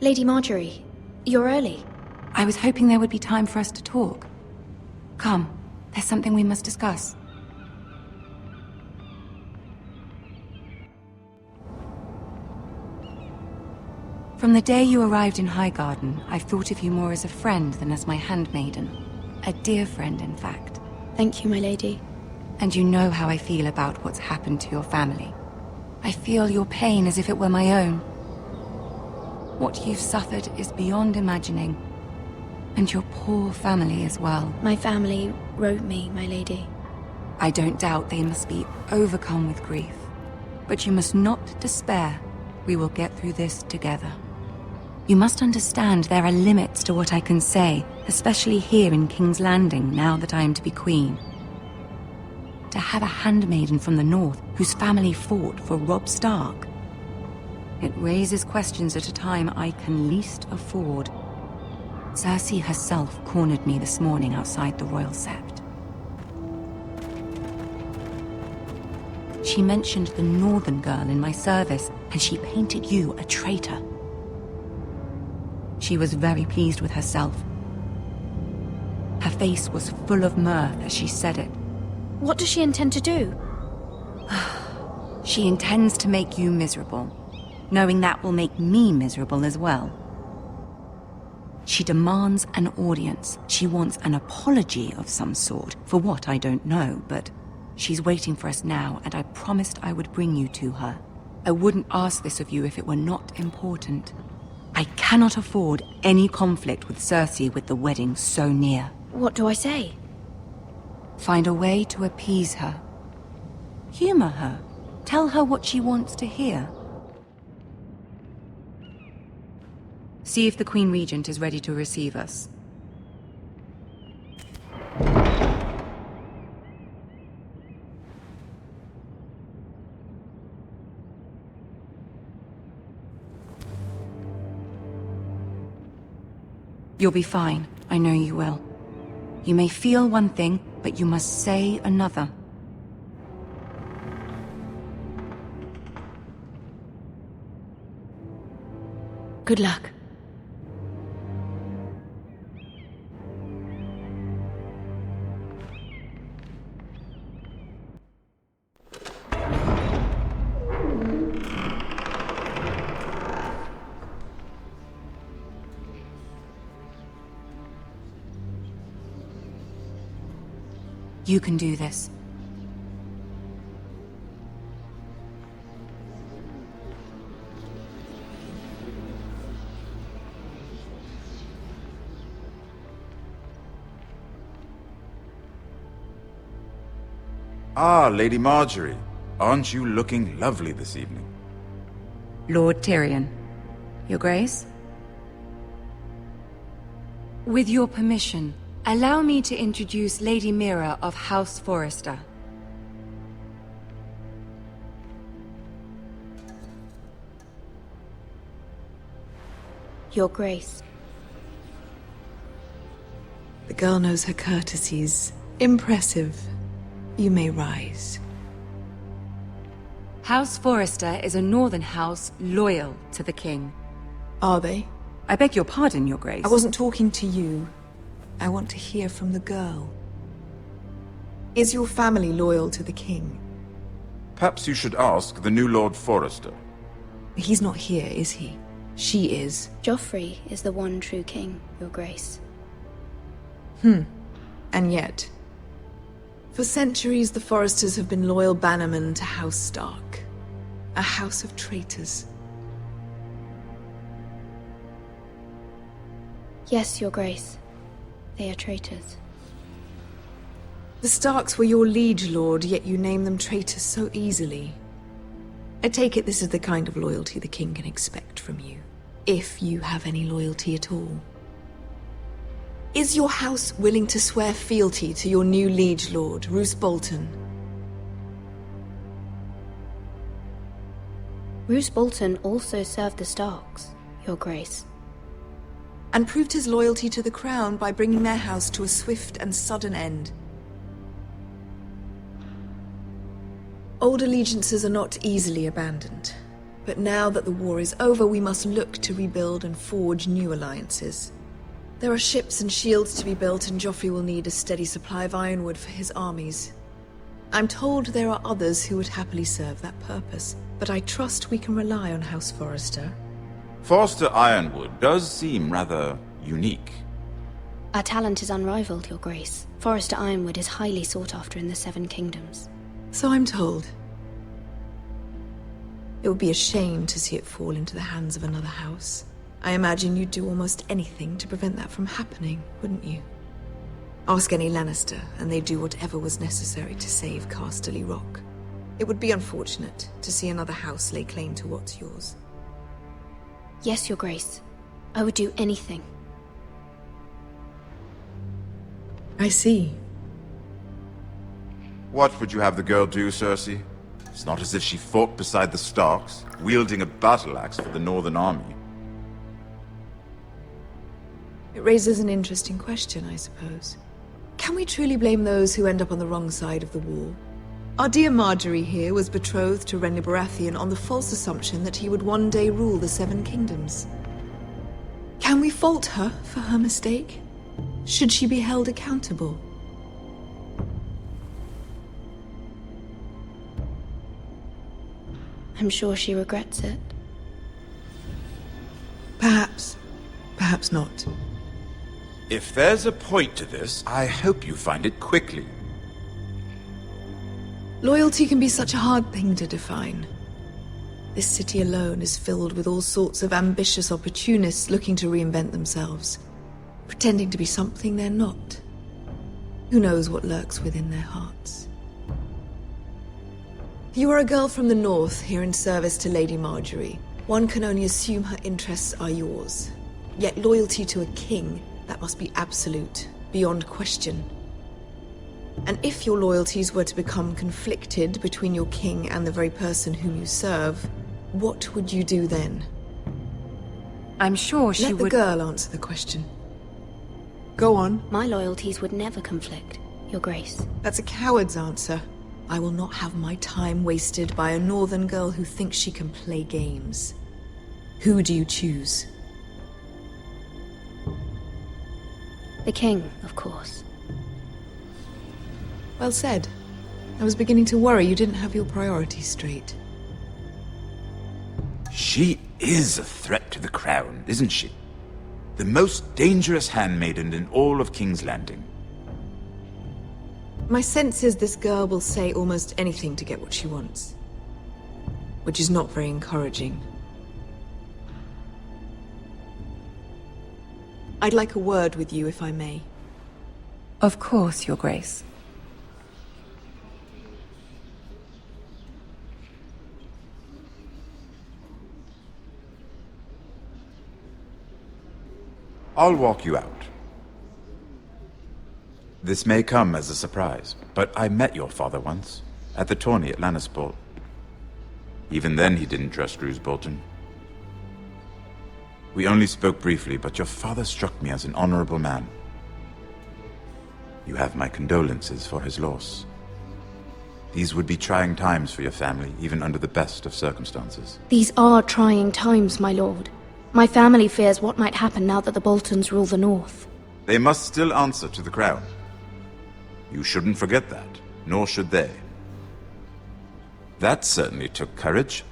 Lady Marjorie, you're early. I was hoping there would be time for us to talk. Come, there's something we must discuss. From the day you arrived in Highgarden, I've thought of you more as a friend than as my handmaiden. A dear friend, in fact. Thank you, my lady. And you know how I feel about what's happened to your family. I feel your pain as if it were my own. What you've suffered is beyond imagining. And your poor family as well. My family wrote me, my lady. I don't doubt they must be overcome with grief. But you must not despair. We will get through this together. You must understand there are limits to what I can say, especially here in King's Landing, now that I am to be queen. To have a handmaiden from the north whose family fought for Robb Stark. It raises questions at a time I can least afford. Cersei herself cornered me this morning outside the Royal Sept. She mentioned the northern girl in my service, and she painted you a traitor. She was very pleased with herself. Her face was full of mirth as she said it. What does she intend to do? She intends to make you miserable, knowing that will make me miserable as well. She demands an audience. She wants an apology of some sort, for what I don't know, but she's waiting for us now, and I promised I would bring you to her. I wouldn't ask this of you if it were not important. I cannot afford any conflict with Cersei with the wedding so near. What do I say? Find a way to appease her. Humor her. Tell her what she wants to hear. See if the Queen Regent is ready to receive us. You'll be fine. I know you will. You may feel one thing, but you must say another. Good luck. You can do this. Ah, Lady Marjorie. Aren't you looking lovely this evening? Lord Tyrion. Your Grace? With your permission, allow me to introduce Lady Mira of House Forrester. Your Grace. The girl knows her courtesies. Impressive. You may rise. House Forrester is a northern house loyal to the king. Are they? I beg your pardon, Your Grace. I wasn't talking to you. I want to hear from the girl. Is your family loyal to the king? Perhaps you should ask the new Lord Forrester. He's not here, is he? She is. Joffrey is the one true king, Your Grace. And yet... For centuries, the Forresters have been loyal bannermen to House Stark. A house of traitors. Yes, Your Grace. They are traitors. The Starks were your liege lord, yet you name them traitors so easily. I take it this is the kind of loyalty the king can expect from you. If you have any loyalty at all. Is your house willing to swear fealty to your new liege lord, Roose Bolton? Roose Bolton also served the Starks, Your Grace. And proved his loyalty to the crown by bringing their house to a swift and sudden end. Old allegiances are not easily abandoned. But now that the war is over, we must look to rebuild and forge new alliances. There are ships and shields to be built, and Joffrey will need a steady supply of ironwood for his armies. I'm told there are others who would happily serve that purpose, but I trust we can rely on House Forrester. Forrester Ironwood does seem rather unique. Our talent is unrivaled, Your Grace. Forrester Ironwood is highly sought after in the Seven Kingdoms. So I'm told. It would be a shame to see it fall into the hands of another house. I imagine you'd do almost anything to prevent that from happening, wouldn't you? Ask any Lannister, and they'd do whatever was necessary to save Casterly Rock. It would be unfortunate to see another house lay claim to what's yours. Yes, Your Grace. I would do anything. I see. What would you have the girl do, Cersei? It's not as if she fought beside the Starks, wielding a battle axe for the Northern Army. It raises an interesting question, I suppose. Can we truly blame those who end up on the wrong side of the war? Our dear Marjorie here was betrothed to Renly Baratheon on the false assumption that he would one day rule the Seven Kingdoms. Can we fault her for her mistake? Should she be held accountable? I'm sure she regrets it. Perhaps. Perhaps not. If there's a point to this, I hope you find it quickly. Loyalty can be such a hard thing to define. This city alone is filled with all sorts of ambitious opportunists looking to reinvent themselves, pretending to be something they're not. Who knows what lurks within their hearts? You are a girl from the north, here in service to Lady Marjorie. One can only assume her interests are yours. Yet loyalty to a king, that must be absolute, beyond question. And if your loyalties were to become conflicted between your king and the very person whom you serve, what would you do then? I'm sure she would... Let the girl answer the question. Go on. My loyalties would never conflict, Your Grace. That's a coward's answer. I will not have my time wasted by a northern girl who thinks she can play games. Who do you choose? The king, of course. Well said. I was beginning to worry you didn't have your priorities straight. She is a threat to the crown, isn't she? The most dangerous handmaiden in all of King's Landing. My sense is this girl will say almost anything to get what she wants. Which is not very encouraging. I'd like a word with you, if I may. Of course, Your Grace. I'll walk you out. This may come as a surprise, but I met your father once, at the tourney at Lannisport. Even then he didn't trust Roose Bolton. We only spoke briefly, but your father struck me as an honorable man. You have my condolences for his loss. These would be trying times for your family, even under the best of circumstances. These are trying times, my lord. My family fears what might happen now that the Boltons rule the North. They must still answer to the crown. You shouldn't forget that, nor should they. That certainly took courage.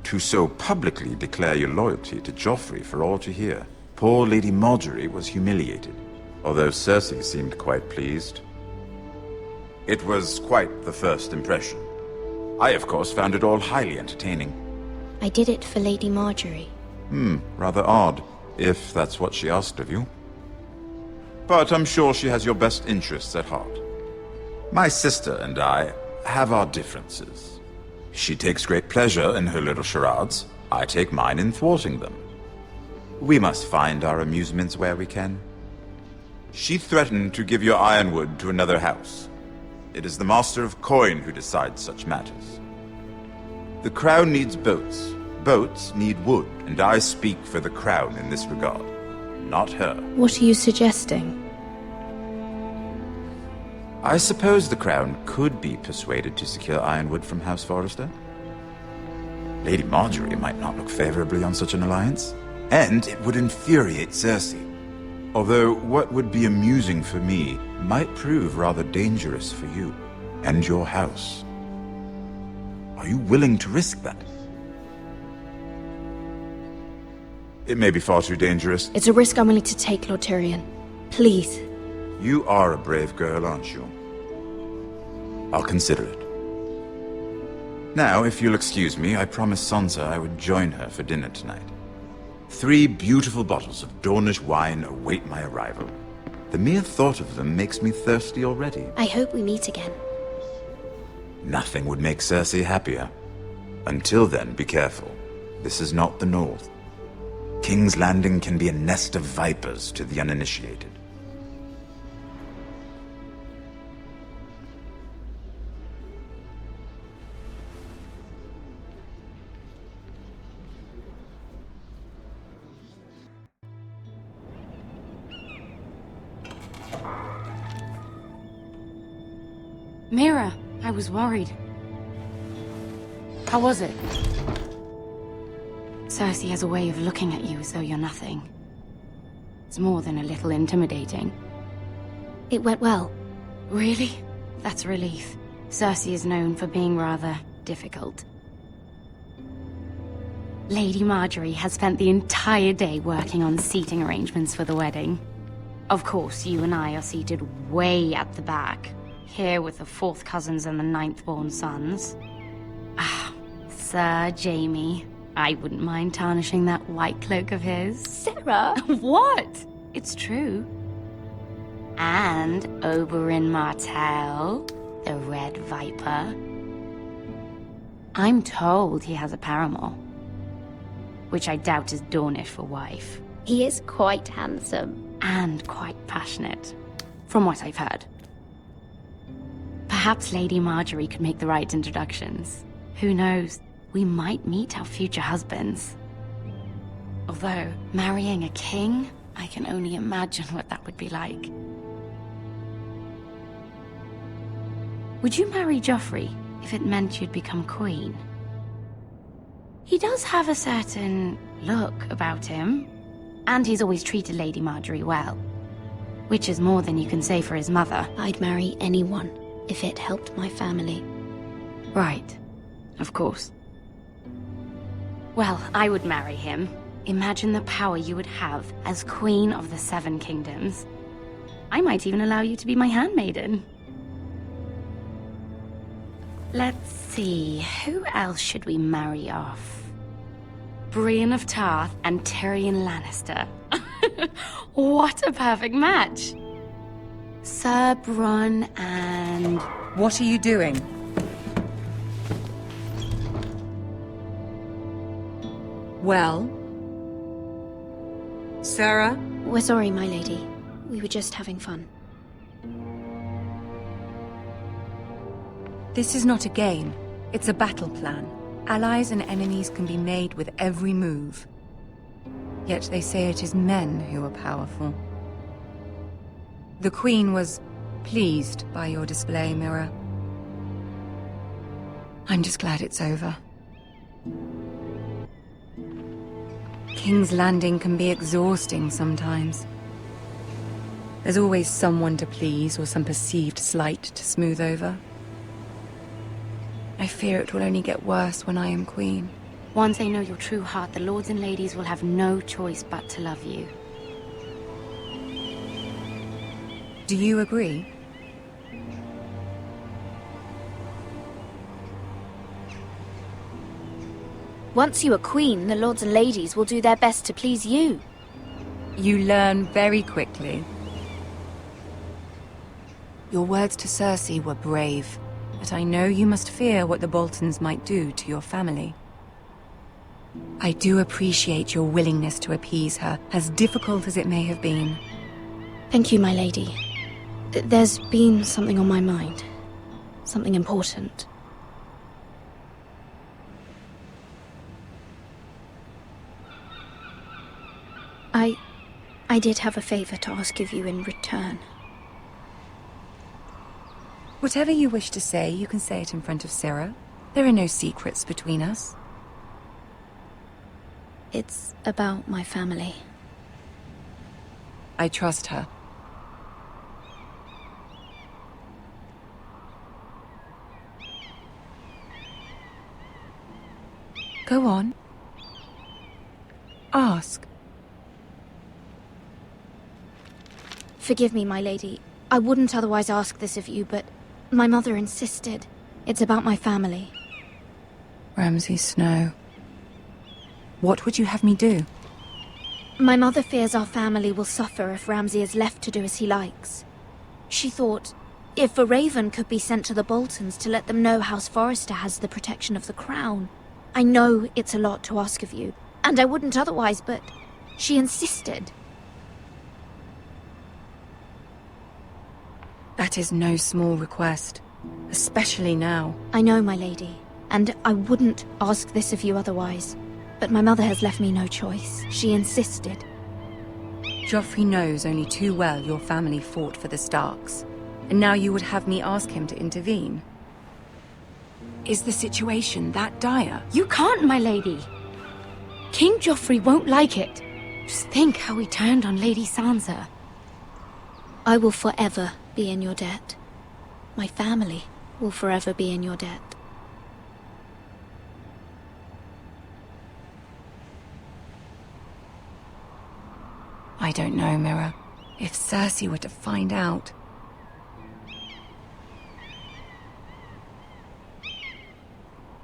To so publicly declare your loyalty to Joffrey for all to hear. Poor Lady Margaery was humiliated, although Cersei seemed quite pleased. It was quite the first impression. I, of course, found it all highly entertaining. I did it for Lady Margaery. Rather odd, if that's what she asked of you. But I'm sure she has your best interests at heart. My sister and I have our differences. She takes great pleasure in her little charades. I take mine in thwarting them. We must find our amusements where we can. She threatened to give your ironwood to another house. It is the Master of Coin who decides such matters. The crown needs boats. Boats need wood, and I speak for the crown in this regard, not her. What are you suggesting? I suppose the crown could be persuaded to secure ironwood from House Forrester. Lady Margaery might not look favorably on such an alliance, and it would infuriate Cersei. Although what would be amusing for me might prove rather dangerous for you and your house. Are you willing to risk that? It may be far too dangerous. It's a risk I'm willing to take, Lord Tyrion. Please. You are a brave girl, aren't you? I'll consider it. Now, if you'll excuse me, I promised Sansa I would join her for dinner tonight. 3 beautiful bottles of Dornish wine await my arrival. The mere thought of them makes me thirsty already. I hope we meet again. Nothing would make Cersei happier. Until then, be careful. This is not the North. King's Landing can be a nest of vipers to the uninitiated. Mira, I was worried. How was it? Cersei has a way of looking at you as though you're nothing. It's more than a little intimidating. It went well. Really? That's a relief. Cersei is known for being rather difficult. Lady Margaery has spent the entire day working on seating arrangements for the wedding. Of course, you and I are seated way at the back, here with the 4th cousins and the 9th-born sons. Ah, Sir Jaime. I wouldn't mind tarnishing that white cloak of his. Sarah! What? It's true. And Oberyn Martell, the Red Viper. I'm told he has a paramour, which I doubt is Dornish for wife. He is quite handsome. And quite passionate, from what I've heard. Perhaps Lady Margaery could make the right introductions. Who knows? We might meet our future husbands. Although, marrying a king, I can only imagine what that would be like. Would you marry Joffrey if it meant you'd become queen? He does have a certain look about him, and he's always treated Lady Marjorie well. Which is more than you can say for his mother. I'd marry anyone if it helped my family. Right. Of course. Well, I would marry him. Imagine the power you would have as Queen of the Seven Kingdoms. I might even allow you to be my handmaiden. Let's see, who else should we marry off? Brienne of Tarth and Tyrion Lannister. What a perfect match! Sir Bronn and... What are you doing? Well? Sarah? We're sorry, my lady. We were just having fun. This is not a game. It's a battle plan. Allies and enemies can be made with every move. Yet they say it is men who are powerful. The Queen was pleased by your display, Mira. I'm just glad it's over. King's Landing can be exhausting sometimes. There's always someone to please or some perceived slight to smooth over. I fear it will only get worse when I am queen. Once they know your true heart, the lords and ladies will have no choice but to love you. Do you agree? Once you are queen, the lords and ladies will do their best to please you. You learn very quickly. Your words to Cersei were brave, but I know you must fear what the Boltons might do to your family. I do appreciate your willingness to appease her, as difficult as it may have been. Thank you, my lady. There's been something on my mind. Something important. I did have a favor to ask of you in return. Whatever you wish to say, you can say it in front of Sarah. There are no secrets between us. It's about my family. I trust her. Go on. Ask. Forgive me, my lady. I wouldn't otherwise ask this of you, but my mother insisted. It's about my family. Ramsay Snow. What would you have me do? My mother fears our family will suffer if Ramsay is left to do as he likes. She thought, if a raven could be sent to the Boltons to let them know House Forrester has the protection of the crown. I know it's a lot to ask of you, and I wouldn't otherwise, but she insisted. That is no small request, especially now. I know, my lady, and I wouldn't ask this of you otherwise. But my mother has left me no choice. She insisted. Joffrey knows only too well your family fought for the Starks, and now you would have me ask him to intervene. Is the situation that dire? You can't, my lady. King Joffrey won't like it. Just think how he turned on Lady Sansa. I will forever be in your debt. My family will forever be in your debt. I don't know, Mira. If Cersei were to find out...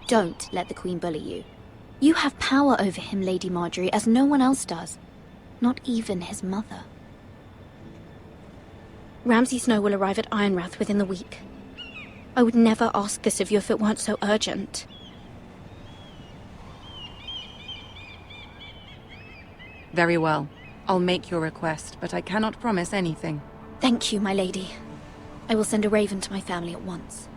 Don't let the Queen bully you. You have power over him, Lady Marjorie, as no one else does. Not even his mother. Ramsay Snow will arrive at Ironrath within the week. I would never ask this of you if it weren't so urgent. Very well. I'll make your request, but I cannot promise anything. Thank you, my lady. I will send a raven to my family at once.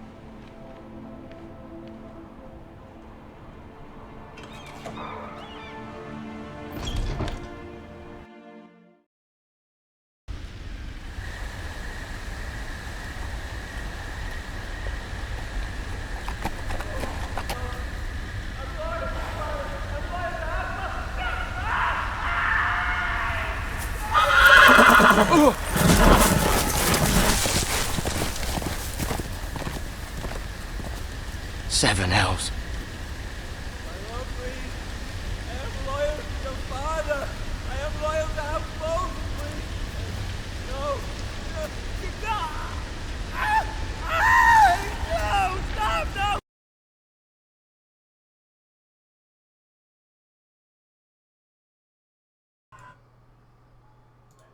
Seven elves.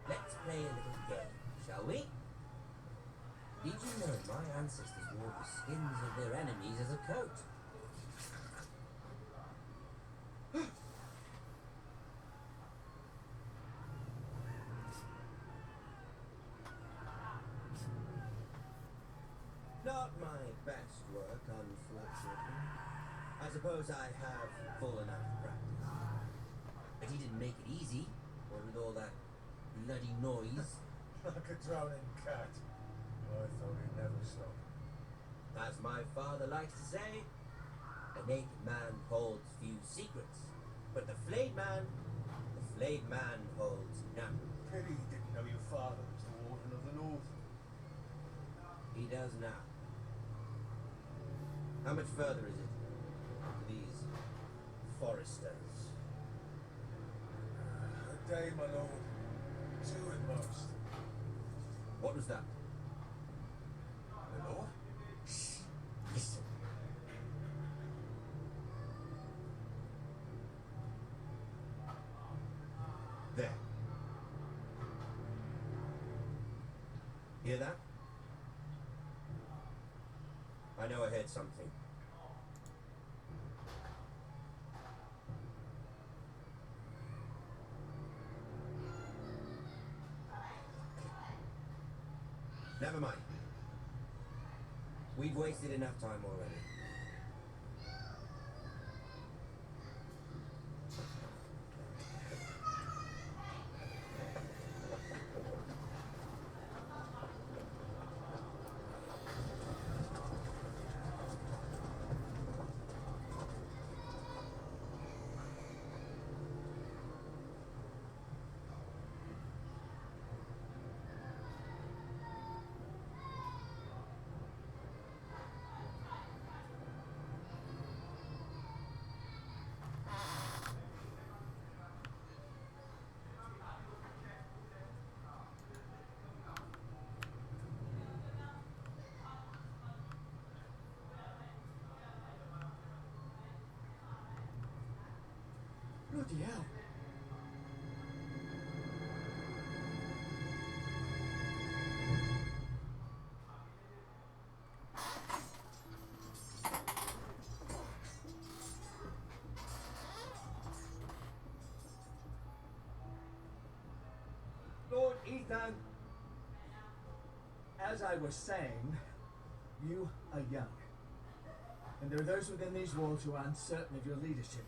Let's play a little game, shall we? Did you know my ancestors wore the skins of their enemies as a coat? Not my best work, unfortunately. I suppose I have full enough practice. But he didn't make it easy, what with all that bloody noise. Like a drowning cat. I thought he'd never stop. As my father likes to say, a naked man holds few secrets, but the flayed man holds none. Pity you didn't know your father was the Warden of the North. He does now. How much further is it to these foresters? A day, my lord. Two at most. What was that? My lord? Shh. Listen. There. Hear that? I know I heard something. Never mind. We've wasted enough time already. Bloody hell. Lord Ethan, as I was saying, you are young. And there are those within these walls who are uncertain of your leadership.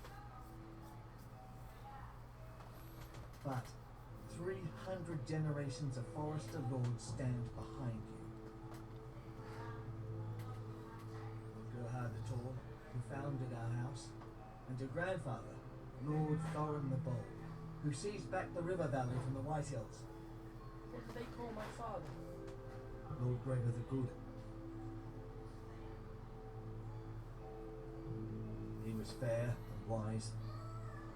But 300 generations of Forester Lords stand behind you. Gerhard the Tall, who founded our house, and your grandfather, Lord Thorin the Bold, who seized back the river valley from the White Hills. What did they call my father? Lord Gregor the Good. He was fair and wise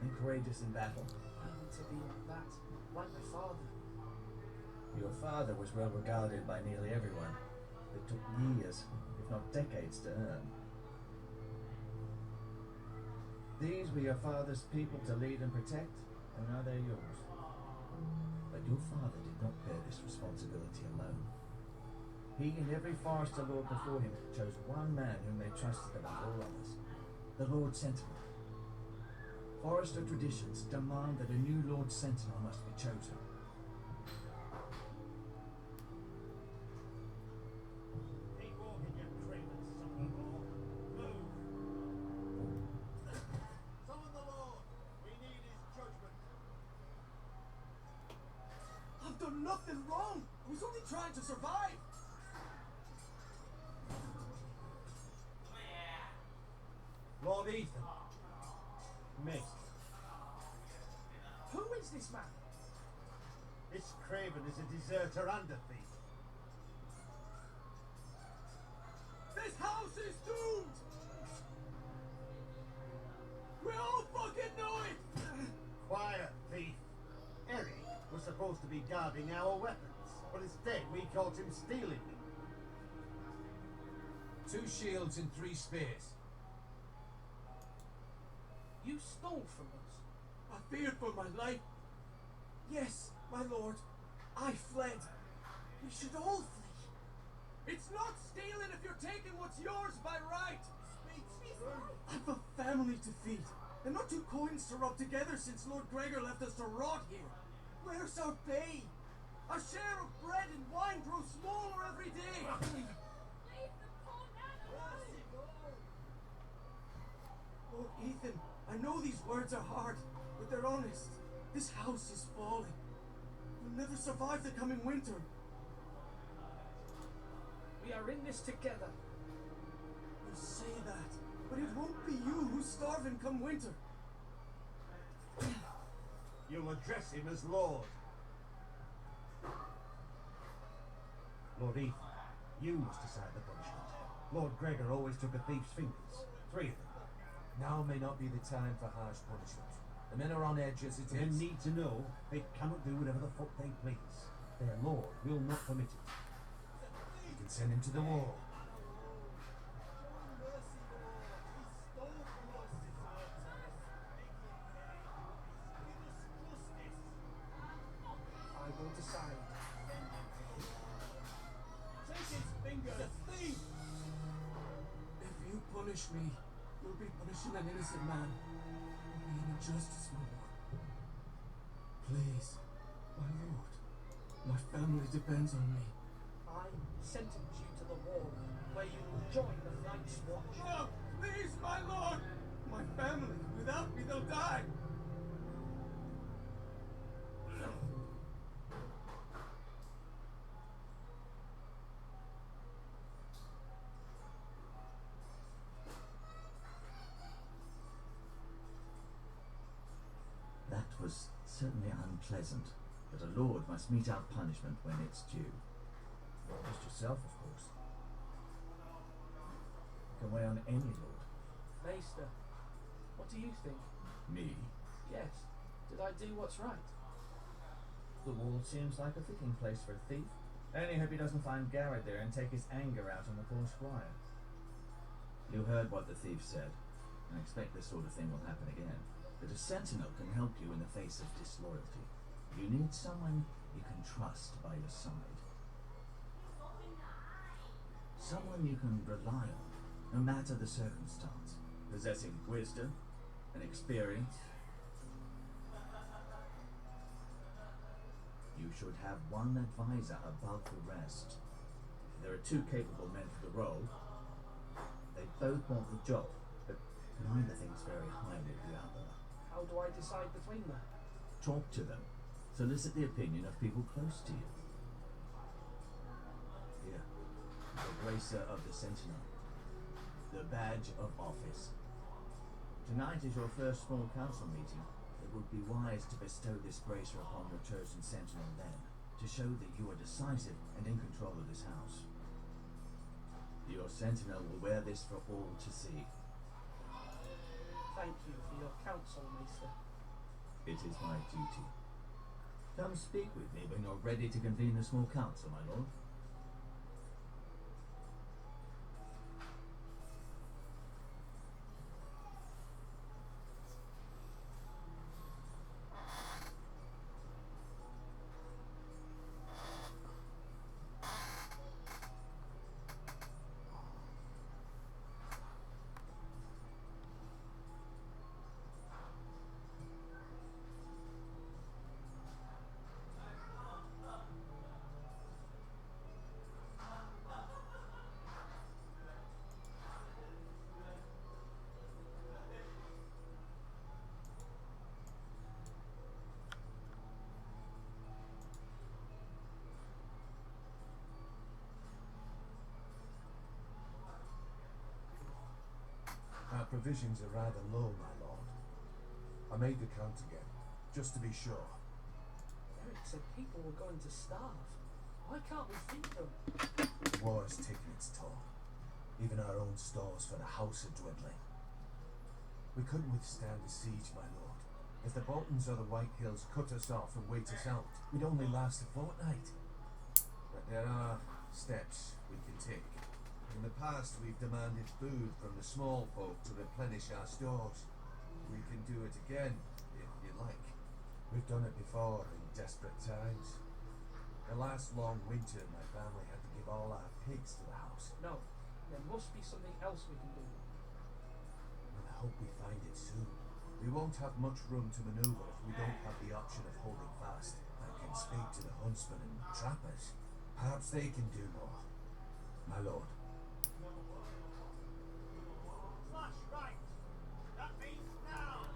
and courageous in battle. I want to be like that, like my father. Your father was well regarded by nearly everyone. It took years, if not decades, to earn. These were your father's people to lead and protect, and now they're yours. But your father did not bear this responsibility alone. He and every Forester Lord before him chose one man whom they trusted above all others, the Lord Sentinel. Forester traditions demand that a new Lord Sentinel must be chosen. Keep walking, you cravens, son of the law. Move! Summon the Lord! We need his judgment. I've done nothing wrong! I was only trying to survive! Lord Ethan. Missed. Who is this man? This Craven is a deserter and a thief. This house is doomed! We all fucking know it! Quiet, thief. Eric was supposed to be guarding our weapons, but instead we caught him stealing them. 2 shields and 3 spears. You stole from us. I feared for my life. Yes, my lord. I fled. We should all flee. It's not stealing if you're taking what's yours by right. I've a family to feed, and not 2 coins to rub together since Lord Gregor left us to rot here. Where's our pay? Our share of bread and wine grows smaller every day. Oh, Ethan, I know these words are hard, but they're honest. This house is falling. We'll never survive the coming winter. We are in this together. You say that, but it won't be you who's starving come winter. You'll address him as Lord. Lord Ethan, you must decide the punishment. Lord Gregor always took a thief's fingers. 3 of them. Now may not be the time for harsh punishment. The men are on edge as it They is. need to know they cannot do whatever the fuck they please. Their Lord will not permit it. You can send him to the wall. I will decide. Take his fingers! The thief! If you punish me, you'll be punishing an innocent man. It'll be an injustice, my lord. Please, my lord. My family depends on me. I sentence you to the wall, where you will join the Night's Watch. No! Please, my lord! My family, without me, they'll die! That was certainly unpleasant, but a lord must mete out punishment when it's due. Not just yourself, of course. You can weigh on any lord. Maester, what do you think? Me? Yes. Did I do what's right? The wall seems like a fitting place for a thief. I only hope he doesn't find Garrett there and take his anger out on the poor squire. You heard what the thief said, and expect this sort of thing will happen again. But a sentinel can help you in the face of disloyalty. You need someone you can trust by your side. Someone you can rely on, no matter the circumstance, possessing wisdom and experience. You should have one advisor above the rest. If there are 2 capable men for the role, they both want the job, but neither thinks very highly of the other. How do I decide between them? Talk to them. Solicit the opinion of people close to you. Here, the Gracer of the Sentinel. The badge of office. Tonight is your first small council meeting. It would be wise to bestow this bracer upon your chosen sentinel then, to show that you are decisive and in control of this house. Your sentinel will wear this for all to see. Thank you for your counsel, Maester. It is my duty. Come speak with me when you're ready to convene the small council, my lord. Our provisions are rather low, my lord. I made the count again, just to be sure. Eric's said people were going to starve. Why can't we feed them? The war is taking its toll. Even our own stores for the house are dwindling. We couldn't withstand the siege, my lord. If the Boltons or the White Hills cut us off and wait us out, we'd only last a fortnight. But there are steps we can take. In the past, we've demanded food from the small folk to replenish our stores. We can do it again, if you like. We've done it before in desperate times. The last long winter, my family had to give all our pigs to the house. No, there must be something else we can do. And I hope we find it soon. We won't have much room to maneuver if we don't have the option of holding fast. I can speak to the huntsmen and trappers. Perhaps they can do more. My lord. Slash right! That means now!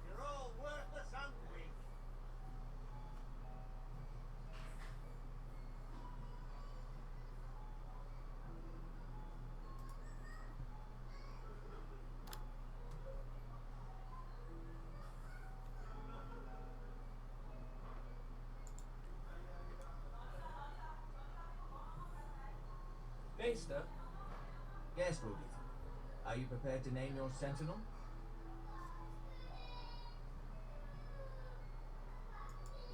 You're all worthless and weak. Maester, Yes, Lord Ethan. Are you prepared to name your sentinel?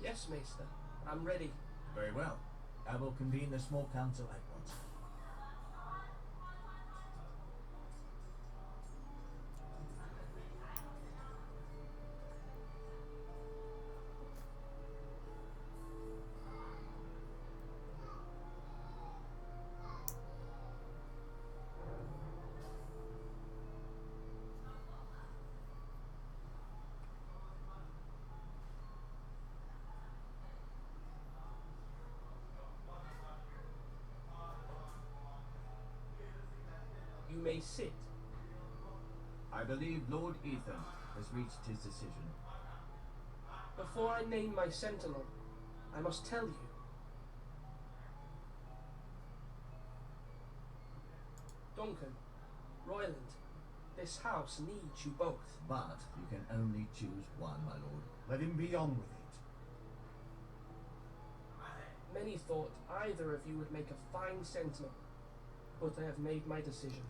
yes, Maester, I'm ready. Very well. I will convene the small council at once. You may sit. I believe Lord Ethan has reached his decision. Before I name my sentinel, I must tell you. Duncan, Royland, this house needs you both. But you can only choose one, my lord. Let him be on with it. Many thought either of you would make a fine sentinel, but I have made my decision.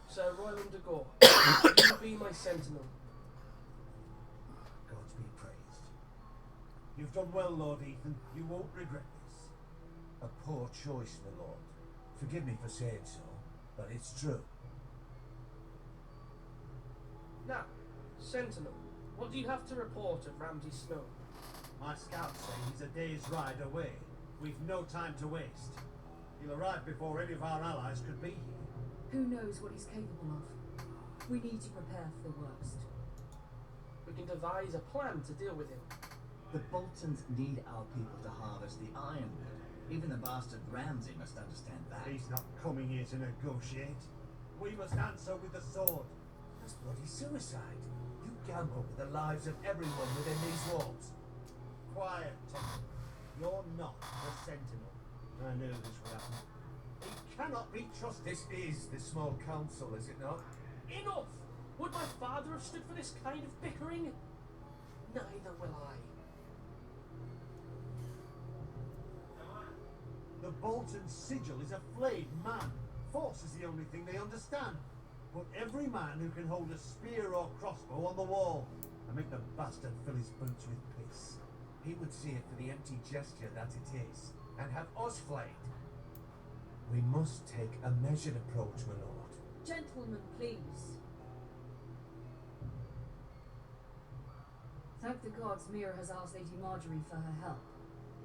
Sir Royland de Gore, you be my sentinel. Gods be praised. You've done well, Lord Ethan. You won't regret this. A poor choice, my lord. Forgive me for saying so, but it's true. Now, sentinel, what do you have to report of Ramsay Snow? My scouts say he's a day's ride away. We've no time to waste. He'll arrive before any of our allies could be here. Who knows what he's capable of? We need to prepare for the worst. We can devise a plan to deal with him. The Boltons need our people to harvest the ironwood. Even the bastard Ramsay must understand that. He's not coming here to negotiate. We must answer with the sword. That's bloody suicide. You gamble with the lives of everyone within these walls. Quiet, Tom. You're not the sentinel. I knew this would happen. He cannot be trusted. This is the small council, is it not? Enough! Would my father have stood for this kind of bickering? Neither will I. The Bolton sigil is a flayed man. Force is the only thing they understand. Put every man who can hold a spear or crossbow on the wall and make the bastard fill his boots with piss. He would see it for the empty gesture that it is, and have us flayed. We must take a measured approach, my lord. Gentlemen, please. Thank the gods Mira has asked Lady Marjorie for her help.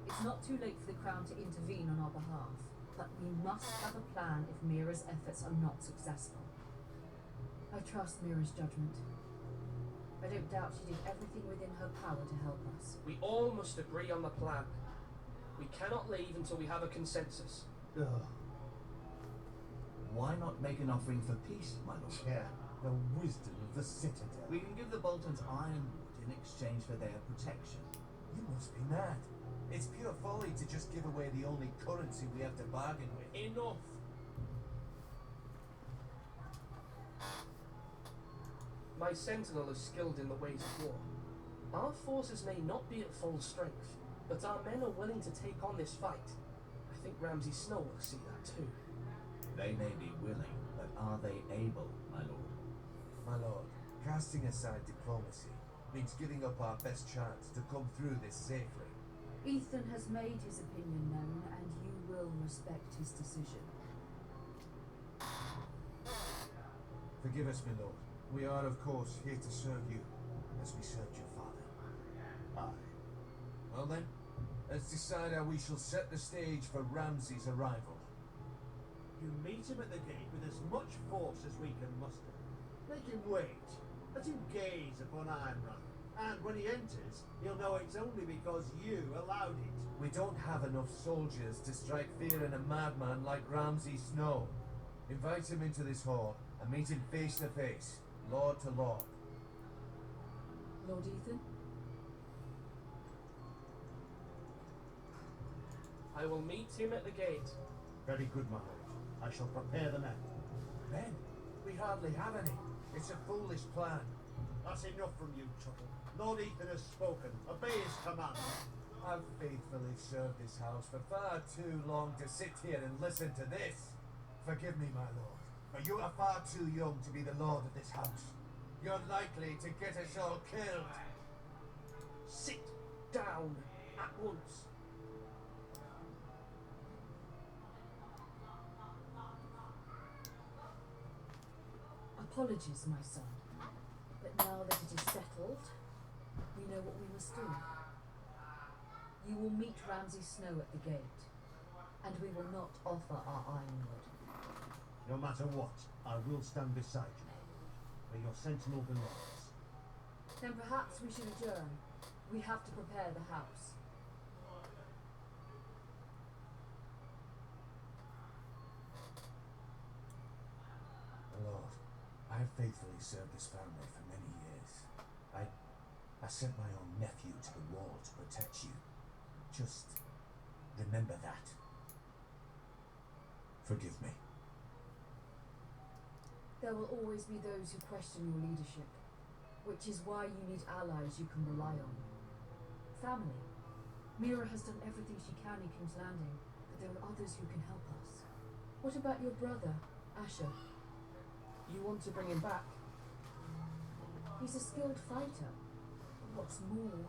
It's not too late for the Crown to intervene on our behalf, but we must have a plan if Mira's efforts are not successful. I trust Mira's judgment. I don't doubt she did everything within her power to help us. We all must agree on the plan. We cannot leave until we have a consensus. Ugh. Why not make an offering for peace, my lord? Yeah, the wisdom of the Citadel. We can give the Boltons ironwood in exchange for their protection. You must be mad. It's pure folly to just give away the only currency we have to bargain with. Enough! My sentinel is skilled in the ways of war. Our forces may not be at full strength, but our men are willing to take on this fight. I think Ramsay Snow will see that too. They may be willing, but are they able, my lord? My lord, casting aside diplomacy means giving up our best chance to come through this safely. Ethan has made his opinion known, and you will respect his decision. Forgive us, my lord. We are, of course, here to serve you, as we served your father. Aye. Well then, let's decide how we shall set the stage for Ramsay's arrival. You meet him at the gate with as much force as we can muster. Make him wait. Let him gaze upon Ironrun. And when he enters, he'll know it's only because you allowed it. We don't have enough soldiers to strike fear in a madman like Ramsay Snow. Invite him into this hall and meet him face to face, lord to lord. Lord Ethan? I will meet him at the gate. Very good, my lord. I shall prepare the men. Men? We hardly have any. It's a foolish plan. That's enough from you, Tuttle. Lord Ethan has spoken. Obey his command. I've faithfully served this house for far too long to sit here and listen to this. Forgive me, my lord, but you are far too young to be the lord of this house. You're likely to get us all killed. Sit down at once. Apologies, my son. But now that it is settled, we know what we must do. You will meet Ramsay Snow at the gate, and we will not offer our ironwood. No matter what, I will stand beside you, where your sentinel belongs. Then perhaps we should adjourn. We have to prepare the house. My lord, I have faithfully served this family for many years. I sent my own nephew to the wall to protect you. Just remember that. Forgive me. There will always be those who question your leadership, which is why you need allies you can rely on. Family. Mira has done everything she can in King's Landing, but there are others who can help us. What about your brother, Asher? You want to bring him back? He's a skilled fighter. What's more,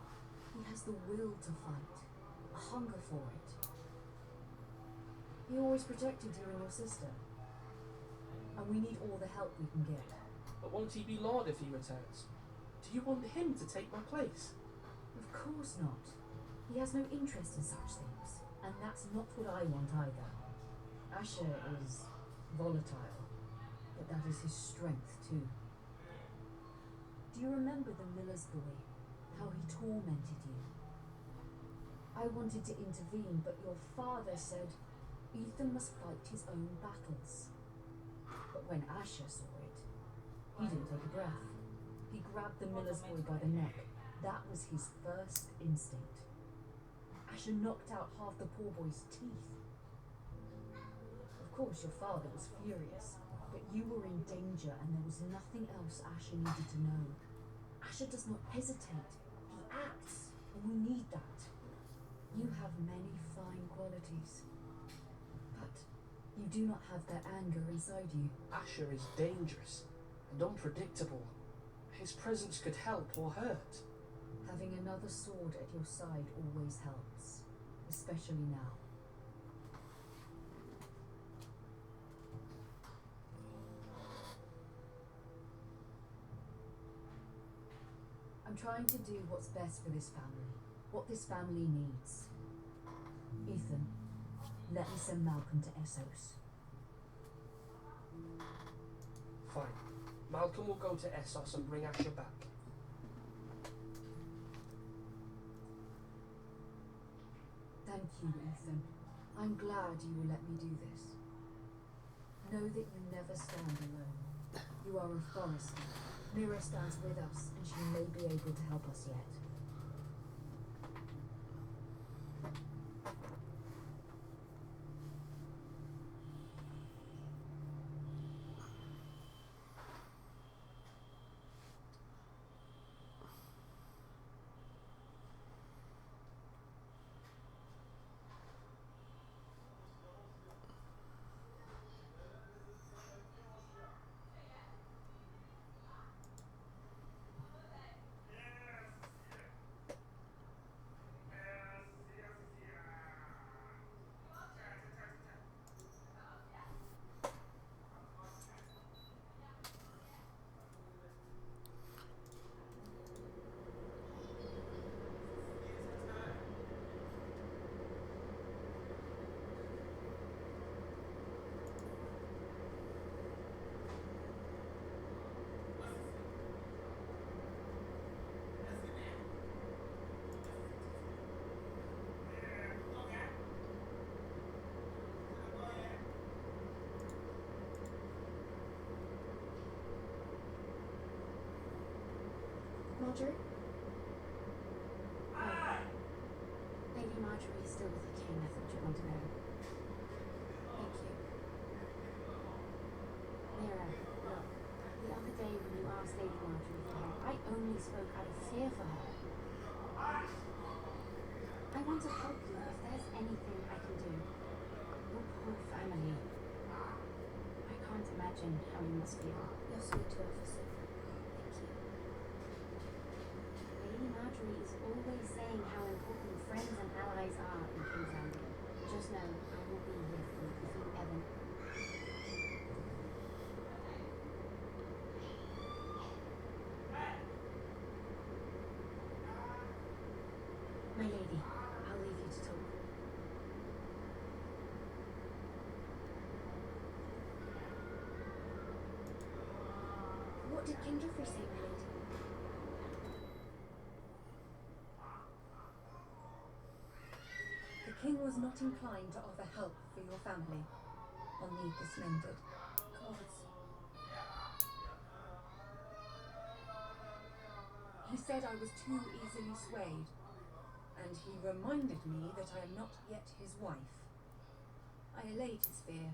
he has the will to fight, a hunger for it. He always protected you and your sister, and we need all the help we can get. But won't he be Lord if he returns? Do you want him to take my place? Of course not. He has no interest in such things, and that's not what I want either. Asher is volatile, but that is his strength too. Do you remember the miller's boy? How he tormented you? I wanted to intervene, but your father said Ethan must fight his own battles. But when Asher saw it, he didn't take a breath. He grabbed the miller's boy by the neck. That was his first instinct. Asher knocked out half the poor boy's teeth. Of course, your father was furious, but you were in danger and there was nothing else Asher needed to know. Asher does not hesitate. He acts, and we need that. You have many fine qualities, but you do not have that anger inside you. Asher is dangerous and unpredictable. His presence could help or hurt. Having another sword at your side always helps, especially now. I'm trying to do what's best for this family, what this family needs. Ethan, let me send Malcolm to Essos. Fine. Malcolm will go to Essos and bring Asher back. Thank you, Ethan. I'm glad you will let me do this. Know that you never stand alone. You are a Forrester. Mira stands with us, and she may be able to help us yet. Marjorie? Lady Marjorie is still with the king. I thought you'd want to know. Thank you. Mira, look. The other day when you asked Lady Marjorie for help, I only spoke out of fear for her. I want to help you if there's anything I can do. Your poor family. I can't imagine how you must feel. You're sweet to officer. Thank you. Lady Marjorie is always saying how important friends and allies are in King's Landing. Just know I will be here for you if you ever. My lady, I'll leave you to talk. What did King Joffrey say, my lady? The king was not inclined to offer help for your family on the dismembered. Gods. He said I was too easily swayed, and he reminded me that I am not yet his wife. I allayed his fear.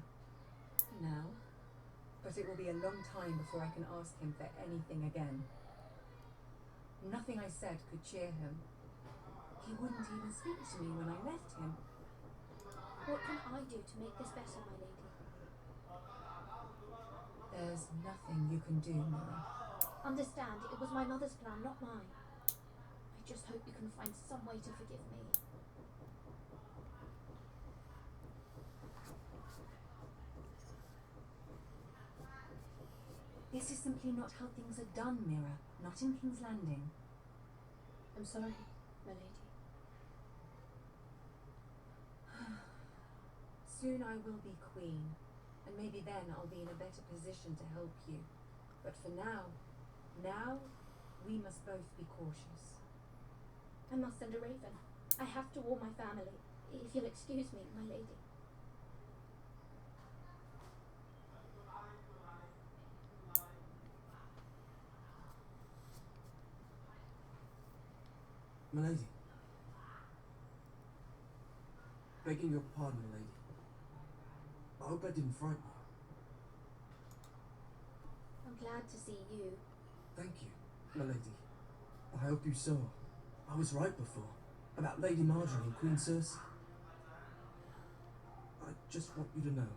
Now, but it will be a long time before I can ask him for anything again. Nothing I said could cheer him. He wouldn't even speak to me when I left him. What can I do to make this better, my lady? There's nothing you can do, Mira. Understand, it was my mother's plan, not mine. I just hope you can find some way to forgive me. This is simply not how things are done, Mira. Not in King's Landing. I'm sorry, my lady. Soon I will be queen, and maybe then I'll be in a better position to help you. But for now, we must both be cautious. I must send a raven. I have to warn my family. If you'll excuse me, my lady. My lady. Begging your pardon, lady. I hope I didn't frighten you. I'm glad to see you. Thank you, my lady. I hope you saw. I was right before. About Lady Marjorie and Queen Cersei. I just want you to know,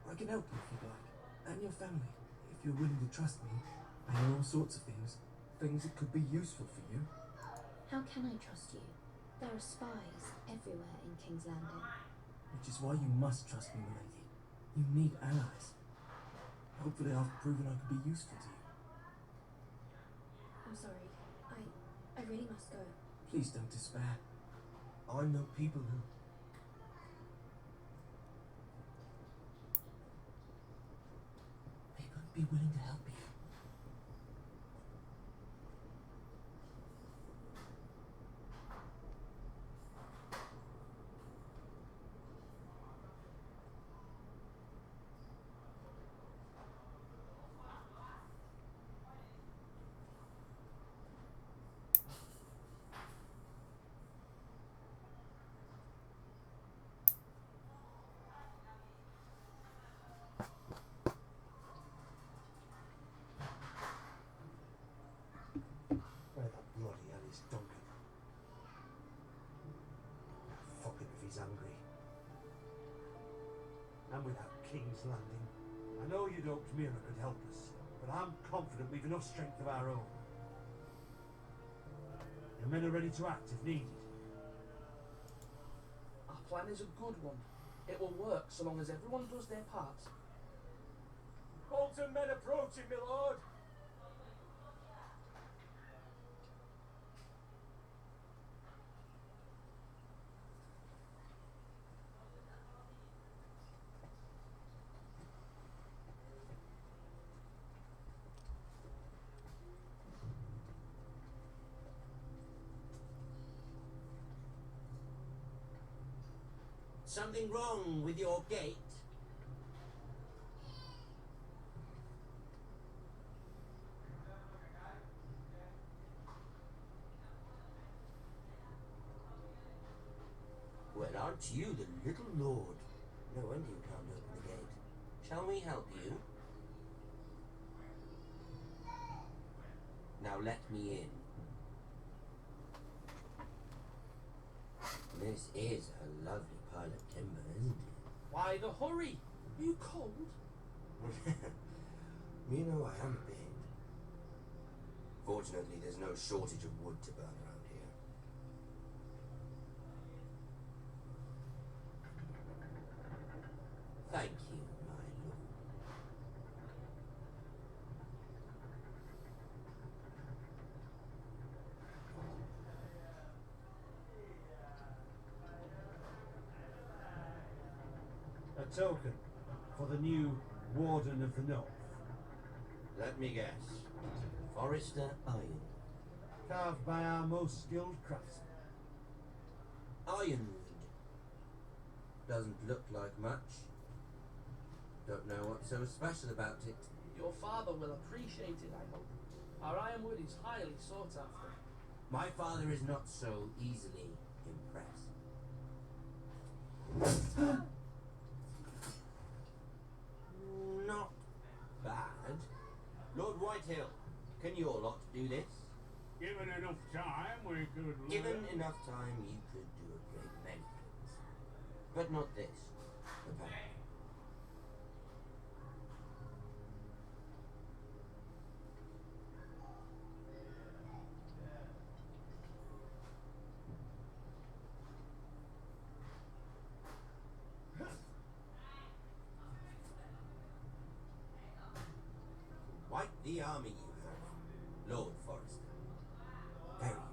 I can help you if you'd like. And your family. If you're willing to trust me, I know all sorts of things. Things that could be useful for you. How can I trust you? There are spies everywhere in King's Landing. Which is why you must trust me, my lady. You need allies. Hopefully I've proven I could be useful to you. I'm sorry. I really must go. Please don't despair. I know people who... People who'd be willing to help you. King's Landing. I know you'd hoped Mira could help us, but I'm confident we've enough strength of our own. Your men are ready to act if needed. Our plan is a good one. It will work so long as everyone does their part. Bolton men approaching, my lord! Something wrong with your gate? Well, aren't you the little lord? No wonder you can't open the gate. Shall we help you? Now let me in. This is a lovely pile of timber, isn't it? Why the hurry? Are you cold? You know I am a bit. Fortunately, there's no shortage of wood to burn around here. Thank you, my lord. A token for the new Warden of the North. Let me guess. Forrester Iron. Carved by our most skilled craftsmen. Ironwood. Doesn't look like much. Don't know what's so special about it. Your father will appreciate it, I hope. Our ironwood is highly sought after. My father is not so easily impressed. Not bad. Lord Whitehill, can your lot do this? Given enough time, we could... Given enough time, you could do a great many things. But not this, apparently. Quite the army you have, Lord Forrester. Very impressive.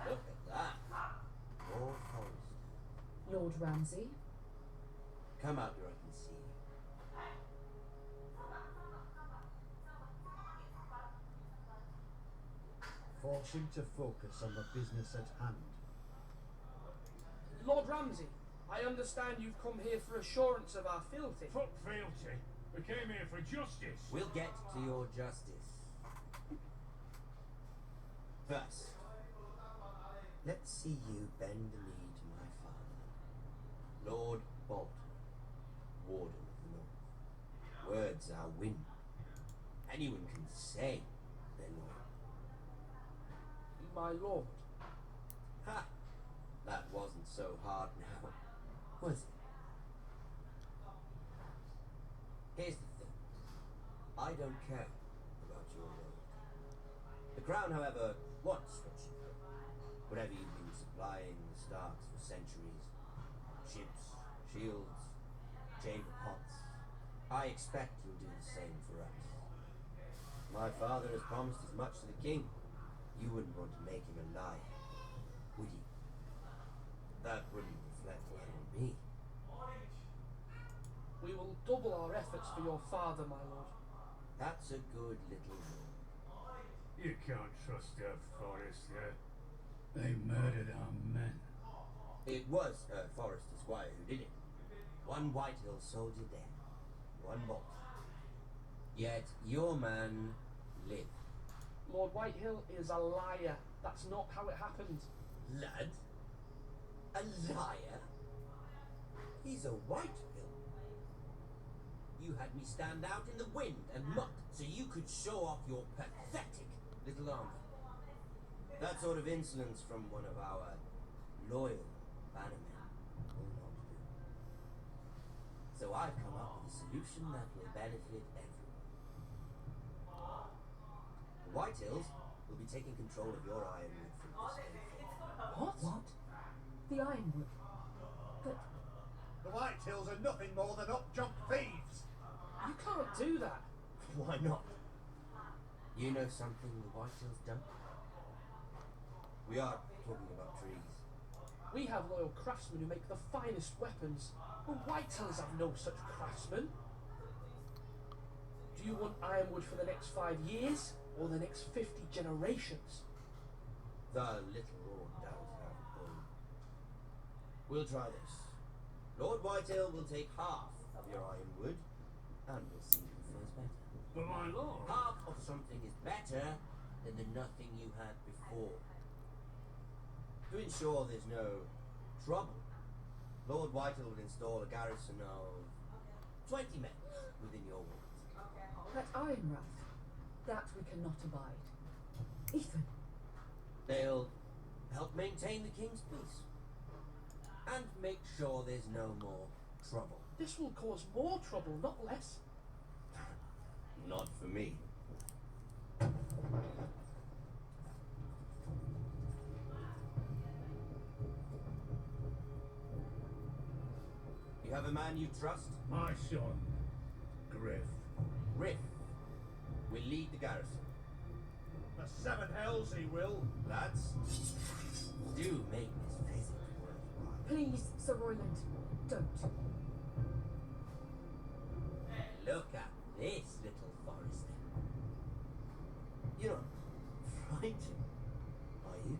Look at that. Lord Forrester. Lord Ramsay? Come out where I can see you. Force him to focus on the business at hand. Lord Ramsay, I understand you've come here for assurance of our fealty. Fuck fealty. We came here for justice. We'll get to your justice. First, let's see you bend the knee to my father, Lord Bolton, Warden of the North. Words are wind. Anyone can say they're loyal. My lord. Ha! That wasn't so hard now, was it? Here's the thing. I don't care about your loyalty. The Crown, however, wants what you have. Whatever you've been supplying the Starks for centuries. Ships, shields, chamber pots. I expect you'll do the same for us. My father has promised as much to the king. You wouldn't want to make him a liar, would you? That wouldn't reflect well on me. We will double our efforts for your father, my lord. That's a good little boy. You can't trust our Forrester. They murdered our men. It was Forrester Squire who did it. One Whitehill soldier dead. One bolt. Yet your man lived. Lord Whitehill is a liar. That's not how it happened. Lad? A liar? He's a Whitehill. You had me stand out in the wind and muck so you could show off your pathetic little army. That sort of insolence from one of our loyal bannermen will not do. So I've come up with a solution that will benefit everyone. The Whitehills will be taking control of your ironwood from this day forward. What? The Ironwood? But The Whitehills are nothing more than up-jump thieves! you can't do that. Why not? You know something the Whitehills don't? We are talking about trees. We have loyal craftsmen who make the finest weapons. The Whitehills have no such craftsmen. Do you want ironwood for the next 5 years, or the next 50 generations? The little lord does have a point. We'll try this. Lord Whitehill will take half of your ironwood, and we'll see who fares better. But my lord... Half of something is better than the nothing you had before. To ensure there's no trouble, Lord Whitehill will install a garrison of 20 men within your walls. That Ironwrath, that we cannot abide. Ethan. They'll help maintain the king's peace and make sure there's no more trouble. This will cause more trouble, not less. Not for me. You have a man you trust? My son, Griff. Griff will lead the garrison. The seven hells he will. Lads, do make this visit worthwhile. Please, Sir Royland, don't. Look at this, little Forrester. You're not frightened, are you?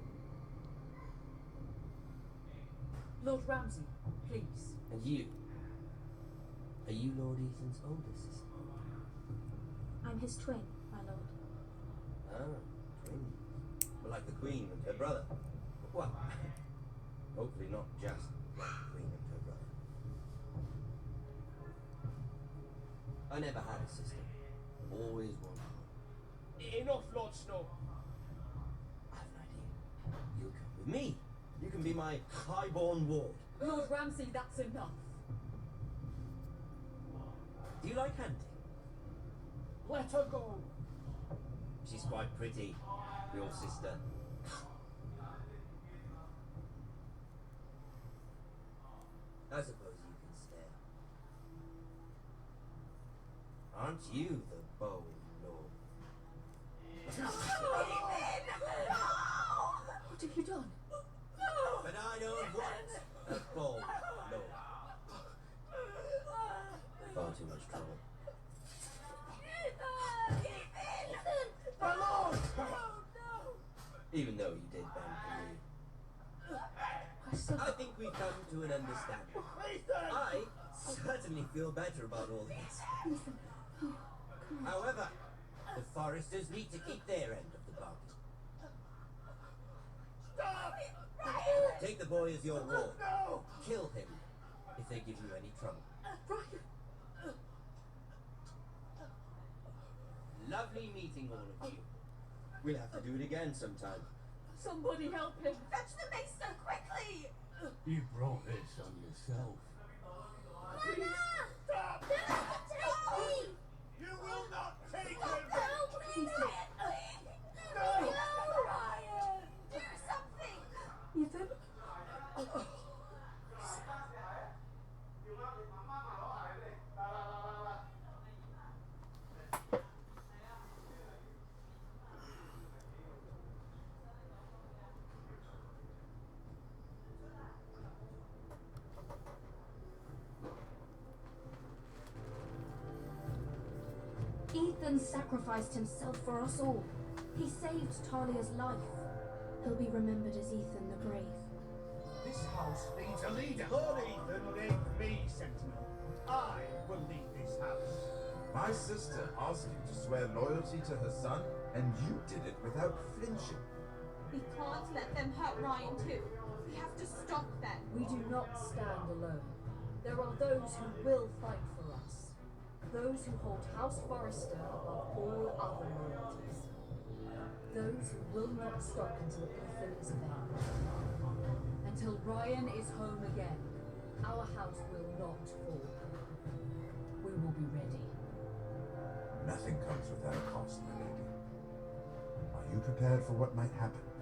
Lord Ramsay, please. And you? Are you Lord Ethan's older sister? I'm his twin, my lord. Ah, twins. Well, like the Queen and her brother. Well, hopefully not just like the Queen and her brother. I never had a sister. Always wanted. Enough, Lord Snow. I have an idea. You come with me. You can be my highborn ward. Lord Ramsay, that's enough. Do you like hunting? Let her go. She's quite pretty, your sister. I suppose you can stare. Aren't you the bold lord? What have you done? But I don't want a bold lord. Far too much trouble. My lord! Even though you did bend for me. I think we've come to an understanding. I certainly feel better about all this. However, the Foresters need to keep their end of the bargain. Stop! Take the boy as your ward. Kill him if they give you any trouble. Lovely meeting all of you. We'll have to do it again sometime. Somebody help him. Fetch the maester, quickly! You brought this on yourself. Please, stop! No, take me! You will not take him! No, please! No! Ryan! Do something! Ethan? Ethan sacrificed himself for us all. He saved Talia's life. He'll be remembered as Ethan the Brave. This This house needs a leader. Lord Ethan named me Sentinel. I will lead this house. My sister asked you to swear loyalty to her son, and you did it without flinching. We can't let them hurt Ryan too. We have to stop them. We do not stand alone. There are those who will fight for us. Those who hold House Forrester above all other loyalties. Those who will not stop until Ethan is avenged. Until Ryan is home again, our house will not fall. We will be ready. Nothing comes without a cost, my lady. Are you prepared for what might happen?